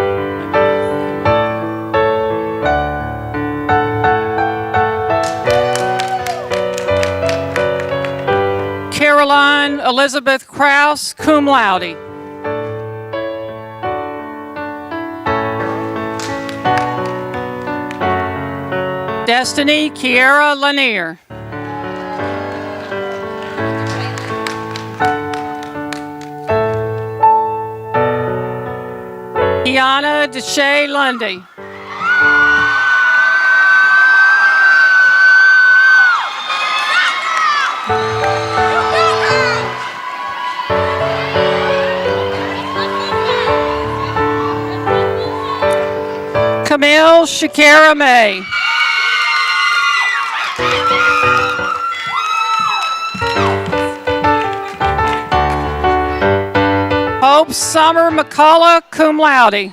Caroline Elizabeth Krause, cum laude. Destiny Kiera Lanier. Kiana Deshay Lundy. Camille Shakira May. Hope Summer McCullough, cum laude.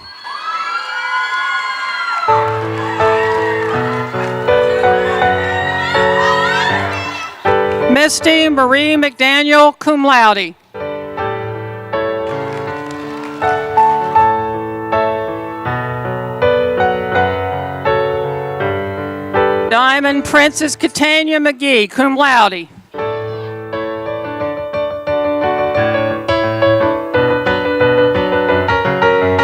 Misty Marie McDaniel, cum laude. Diamond Princess Catania McGee, cum laude.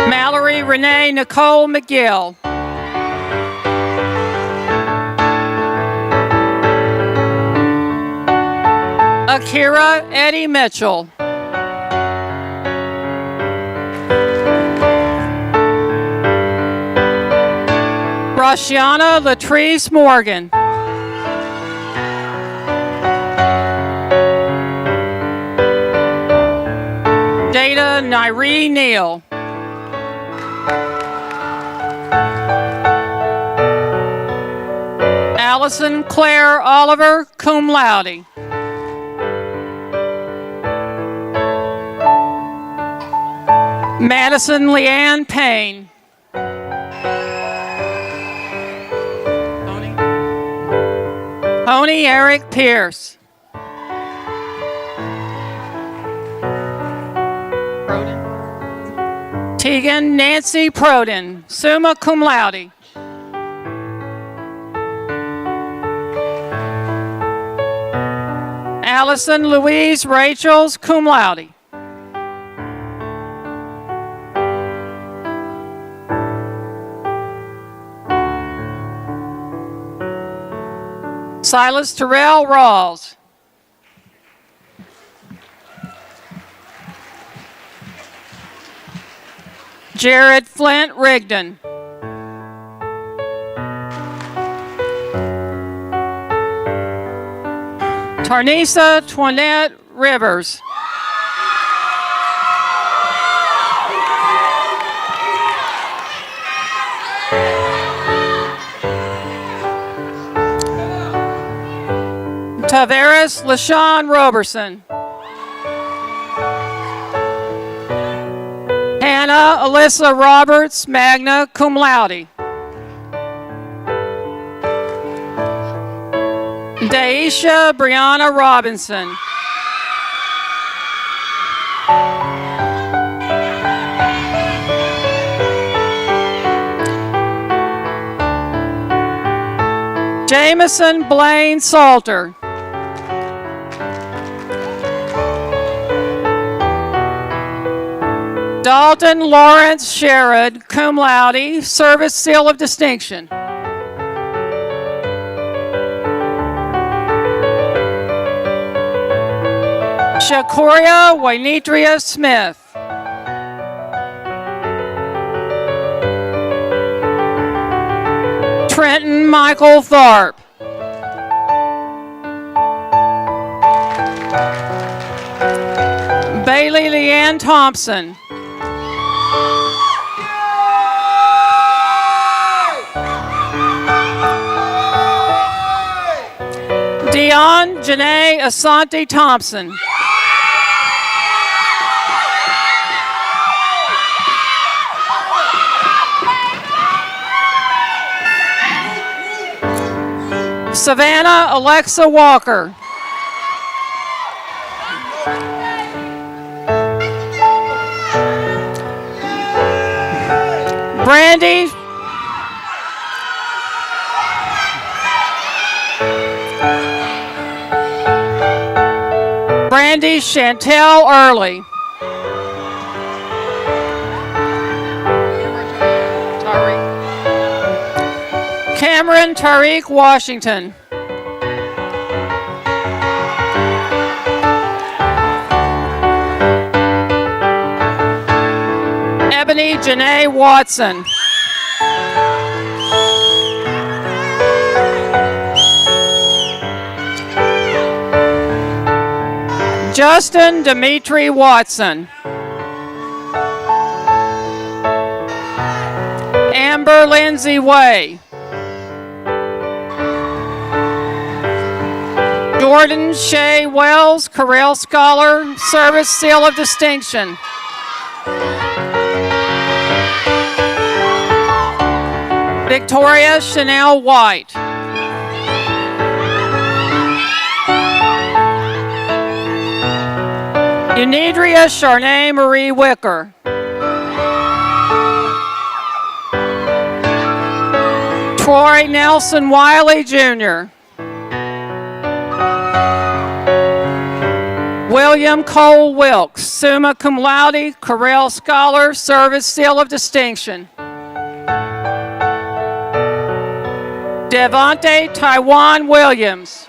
Mallory Renee Nicole McGill. Akira Eddie Mitchell. Roshiana Latrice Morgan. Data Nyree Neal. Allison Claire Oliver, cum laude. Madison Leanne Payne. Tony Eric Pierce. Tegan Nancy Proden, summa cum laude. Allison Louise Rachels, cum laude. Silas Terrell Rawls. Jared Flint Rigdon. Tarnisa Toinette Rivers. Tavares LaShawn Roberson. Hannah Alyssa Roberts, magna cum laude. Daisha Brianna Robinson. Jameson Blaine Salter. Dalton Lawrence Sherrod, cum laude, Service Seal of Distinction. Shakoria Wainitria Smith. Trenton Michael Tharp. Bailey Leanne Thompson. Dion Janae Asante Thompson. Savannah Alexa Walker. Brandy Chantel Early. Cameron Tariq Washington. Ebony Janae Watson. Justin Dimitri Watson. Amber Lindsay Way. Jordan Shea Wells, Correll Scholar, Service Seal of Distinction. Victoria Chanel White. Unidria Charnay Marie Wicker. Troy Nelson Wiley Jr. William Cole Wilkes, summa cum laude, Correll Scholar, Service Seal of Distinction. Devontae Taiwan Williams.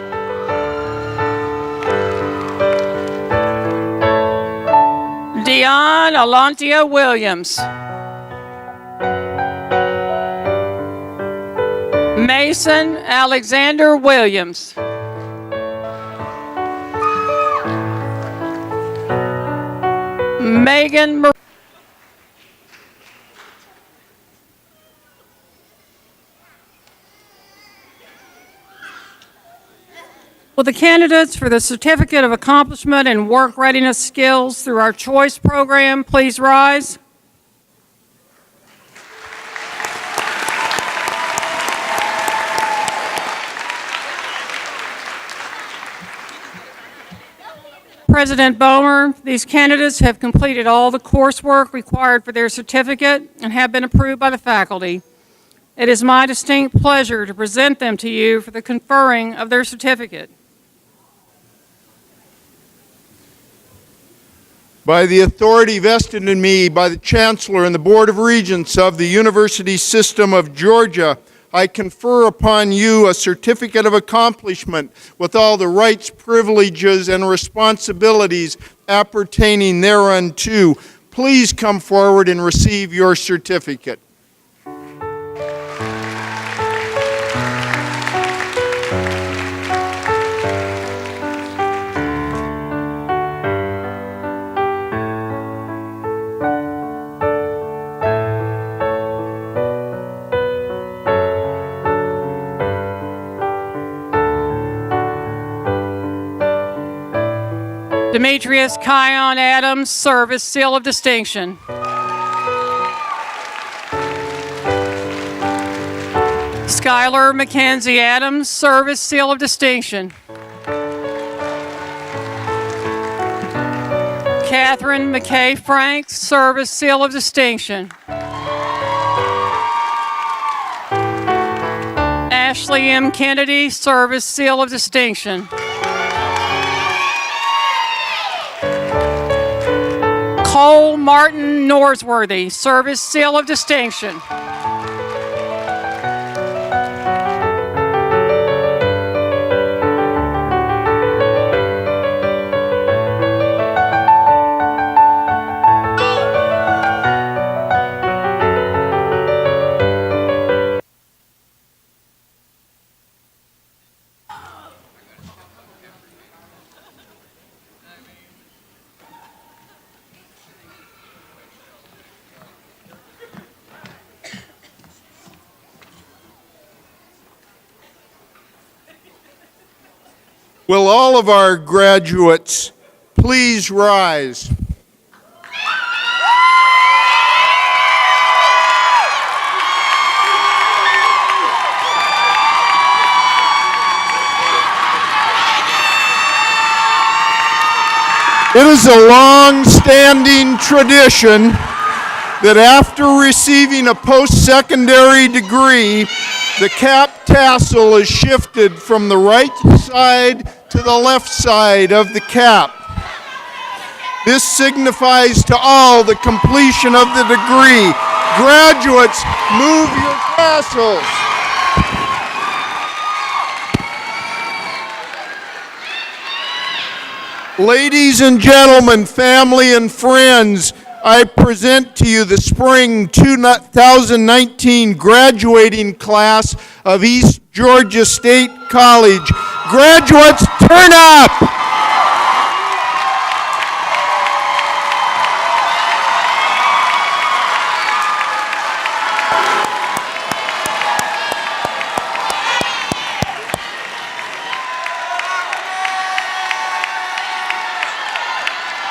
Dion Alantia Williams. Mason Alexander Williams. Megan Marie. Will the candidates for the Certificate of Accomplishment in Work Readiness Skills through our Choice program please rise? President Bomer, these candidates have completed all the coursework required for their certificate and have been approved by the faculty. It is my distinct pleasure to present them to you for the conferring of their certificate. By the authority vested in me by the Chancellor and the Board of Regents of the University System of Georgia, I confer upon you a certificate of accomplishment with all the rights, privileges, and responsibilities appertaining thereunto. Please come forward and receive your certificate. Demetrius Kion Adams, Service Seal of Distinction. Skylar Mackenzie Adams, Service Seal of Distinction. Catherine McKay Franks, Service Seal of Distinction. Ashley M. Kennedy, Service Seal of Distinction. Cole Martin Norsworthy, Service Seal of Distinction. Will all of our graduates please rise? It is a long-standing tradition that after receiving a post-secondary degree, the cap tassel is shifted from the right side to the left side of the cap. This signifies to all the completion of the degree. Graduates, move your tassels. Ladies and gentlemen, family and friends, I present to you the spring 2019 graduating class of East Georgia State College. Graduates, turn up!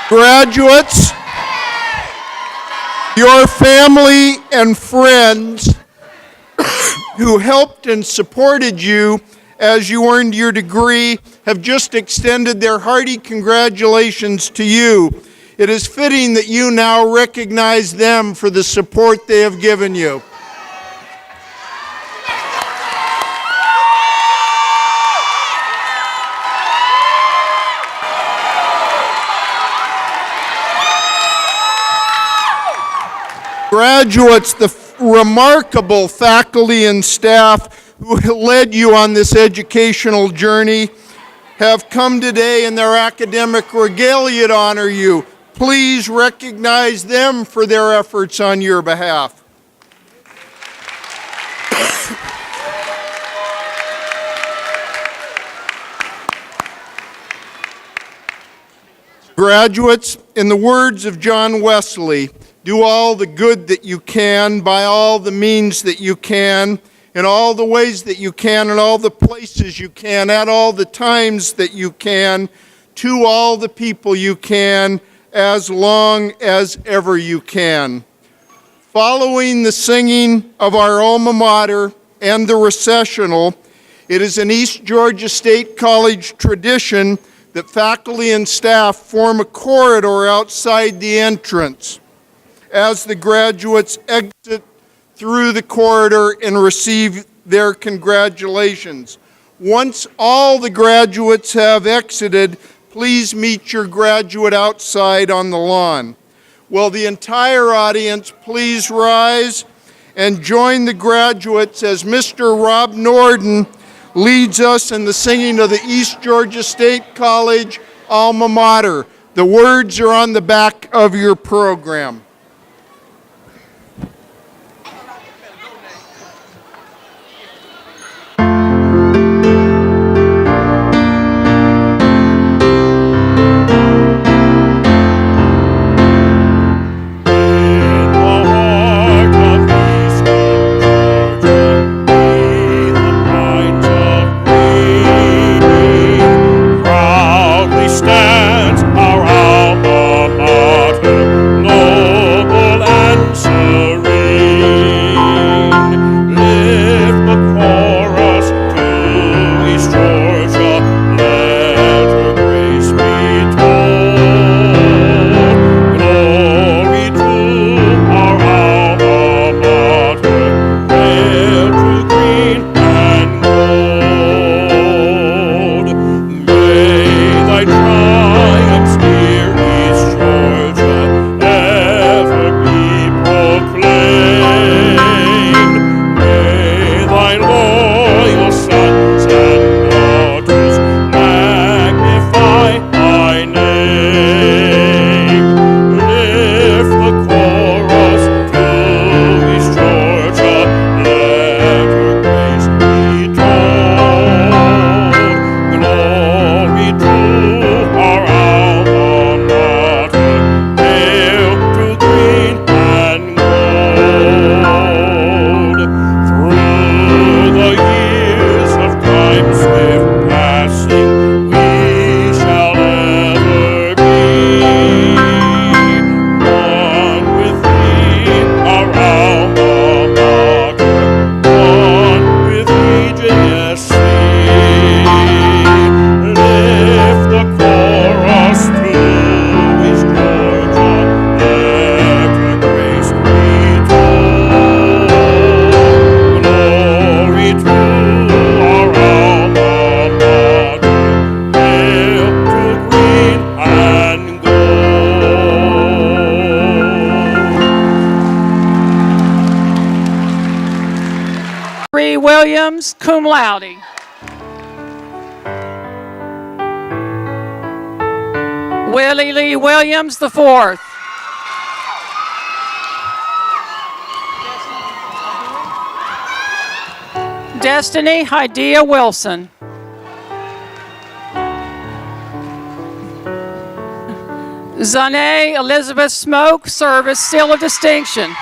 Graduates, your family and friends who helped and supported you as you earned your degree have just extended their hearty congratulations to you. It is fitting that you now recognize them for the support they have given you. Graduates, the remarkable faculty and staff who led you on this educational journey have come today in their academic regalia to honor you. Please recognize them for their efforts on your behalf. Graduates, in the words of John Wesley, do all the good that you can by all the means that you can, in all the ways that you can, in all the places you can, at all the times that you can, to all the people you can, as long as ever you can. Following the singing of our alma mater and the recessional, it is an East Georgia State College tradition that faculty and staff form a corridor outside the entrance as the graduates exit through the corridor and receive their congratulations. Once all the graduates have exited, please meet your graduate outside on the lawn. Will the entire audience please rise and join the graduates as Mr. Rob Norden leads us in the singing of the East Georgia State College alma mater. The words are on the back of your program. Stands our alma mater, noble and Williams, cum laude. Willie Lee Williams, the fourth. Destiny Hydea Wilson. Zane Elizabeth Smoke, Service Seal of Distinction.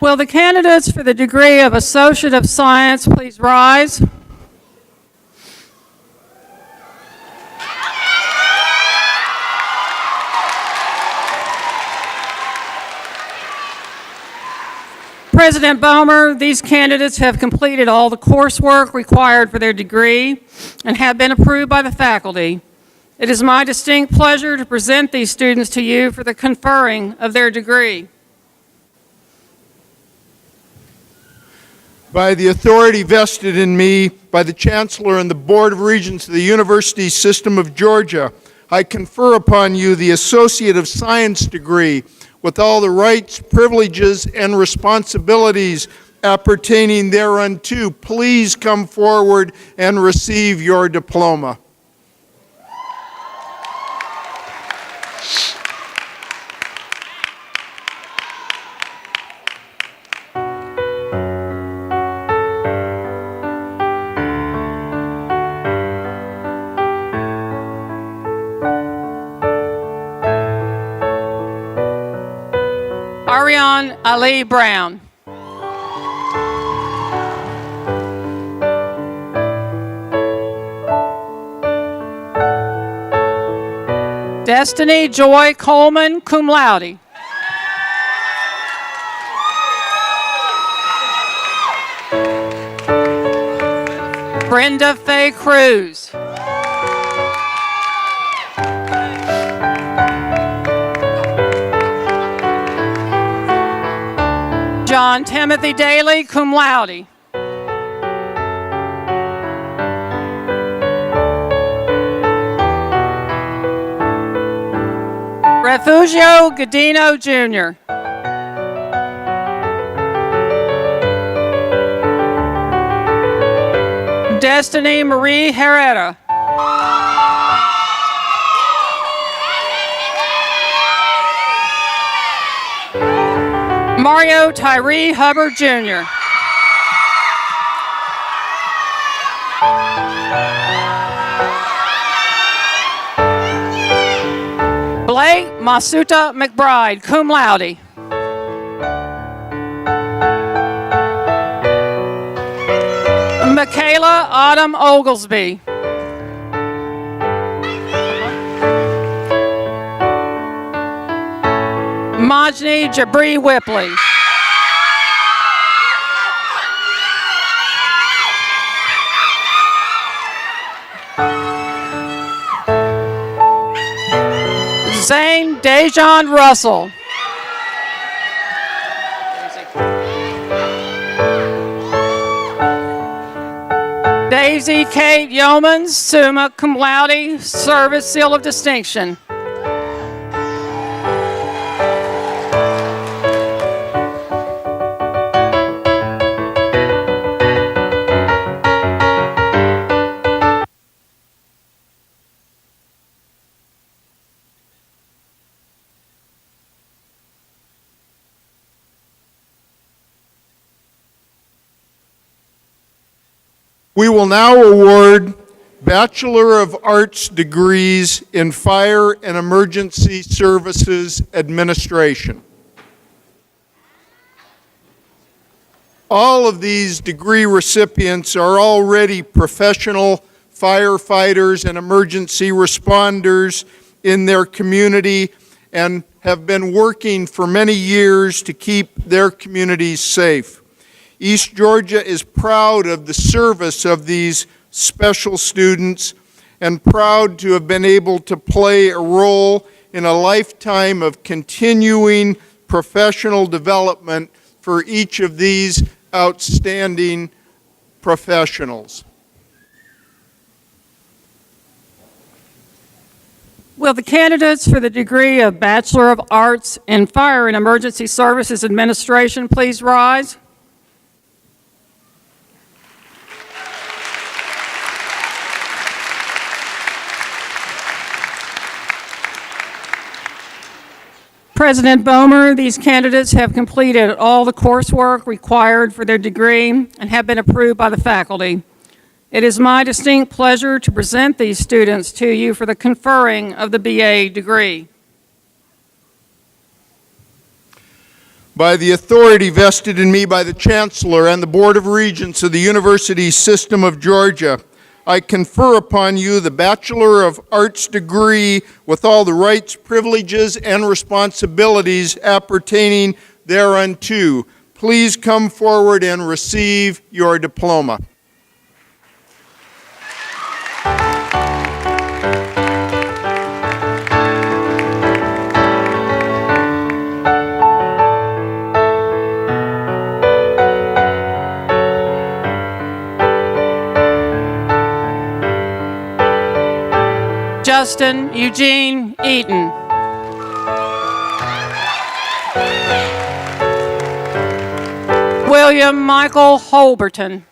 Will the candidates for the degree of Associate of Science please rise? President Bomer, these candidates have completed all the coursework required for their degree and have been approved by the faculty. It is my distinct pleasure to present these students to you for the conferring of their degree. By the authority vested in me by the Chancellor and the Board of Regents of the University System of Georgia, I confer upon you the Associate of Science degree with all the rights, privileges, and responsibilities appertaining thereunto. Please come forward and receive your diploma. Ariane Ali Brown. Destiny Joy Coleman, cum laude. Brenda Faye Cruz. John Timothy Daly, cum laude. Refugio Godino, Jr. Destiny Marie Herrera. Mario Tyree Hubbard, Jr. Blake Masuta McBride, cum laude. Michaela Autumn Oglesby. Majni Jabri Whipley. Zane Dejon Russell. Daisy Kate Yeomans, summa cum laude, Service Seal of Distinction. We will now award Bachelor of Arts degrees in Fire and Emergency Services Administration. All of these degree recipients are already professional firefighters and emergency responders in their community and have been working for many years to keep their communities safe. East Georgia is proud of the service of these special students and proud to have been able to play a role in a lifetime of continuing professional development for each of these outstanding professionals. Will the candidates for the degree of Bachelor of Arts in Fire and Emergency Services Administration please rise? President Bomer, these candidates have completed all the coursework required for their degree and have been approved by the faculty. It is my distinct pleasure to present these students to you for the conferring of the BA degree. By the authority vested in me by the Chancellor and the Board of Regents of the University System of Georgia, I confer upon you the Bachelor of Arts degree with all the rights, privileges, and responsibilities appertaining thereunto. Please come forward and receive your diploma. Justin Eugene Eaton. William Michael Holberton.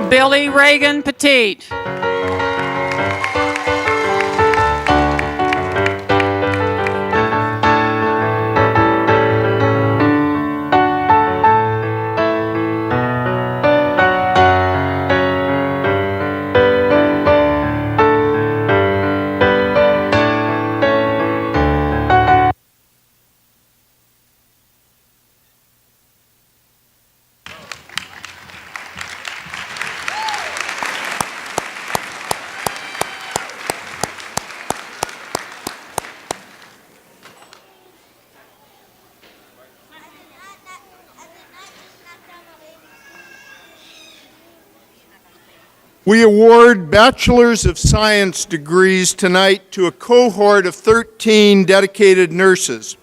Billy Reagan Petite. We award Bachelor's of Science degrees tonight to a cohort of 13 dedicated nurses.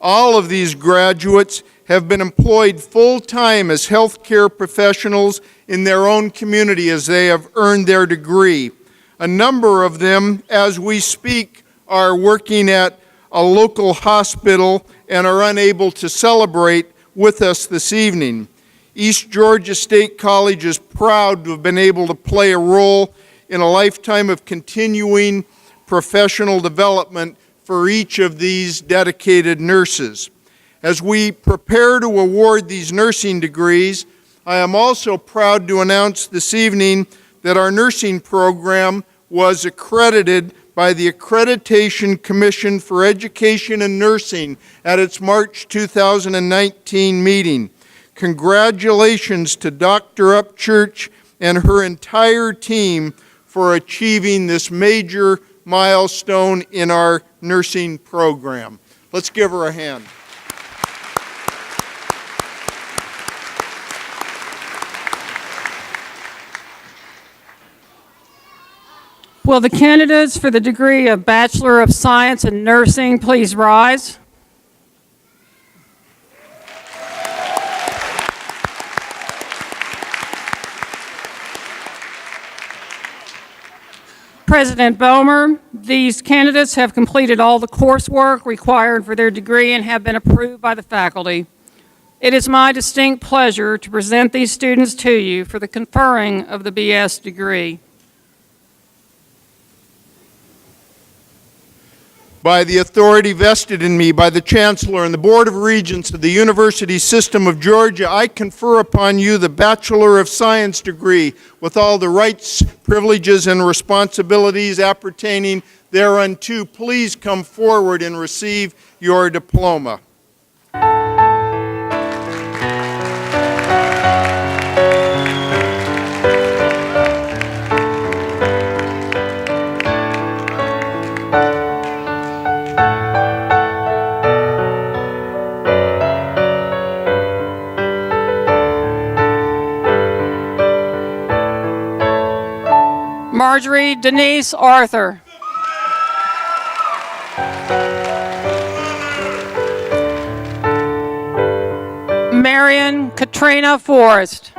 All of these graduates have been employed full-time as healthcare professionals in their own community as they have earned their degree. A number of them, as we speak, are working at a local hospital and are unable to celebrate with us this evening. East Georgia State College is proud to have been able to play a role in a lifetime of continuing professional development for each of these dedicated nurses. As we prepare to award these nursing degrees, I am also proud to announce this evening that our nursing program was accredited by the Accreditation Commission for Education and Nursing at its March 2019 meeting. Congratulations to Dr. Upchurch and her entire team for achieving this major milestone in our nursing program. Let's give her a hand. Will the candidates for the degree of Bachelor of Science in Nursing please rise? President Bomer, these candidates have completed all the coursework required for their degree and have been approved by the faculty. It is my distinct pleasure to present these students to you for the conferring of the BS degree. By the authority vested in me by the Chancellor and the Board of Regents of the University System of Georgia, I confer upon you the Bachelor of Science degree with all the rights, privileges, and responsibilities appertaining thereunto. Please come forward and receive your diploma. Marjorie Denise Arthur. Marion Katrina Forrest.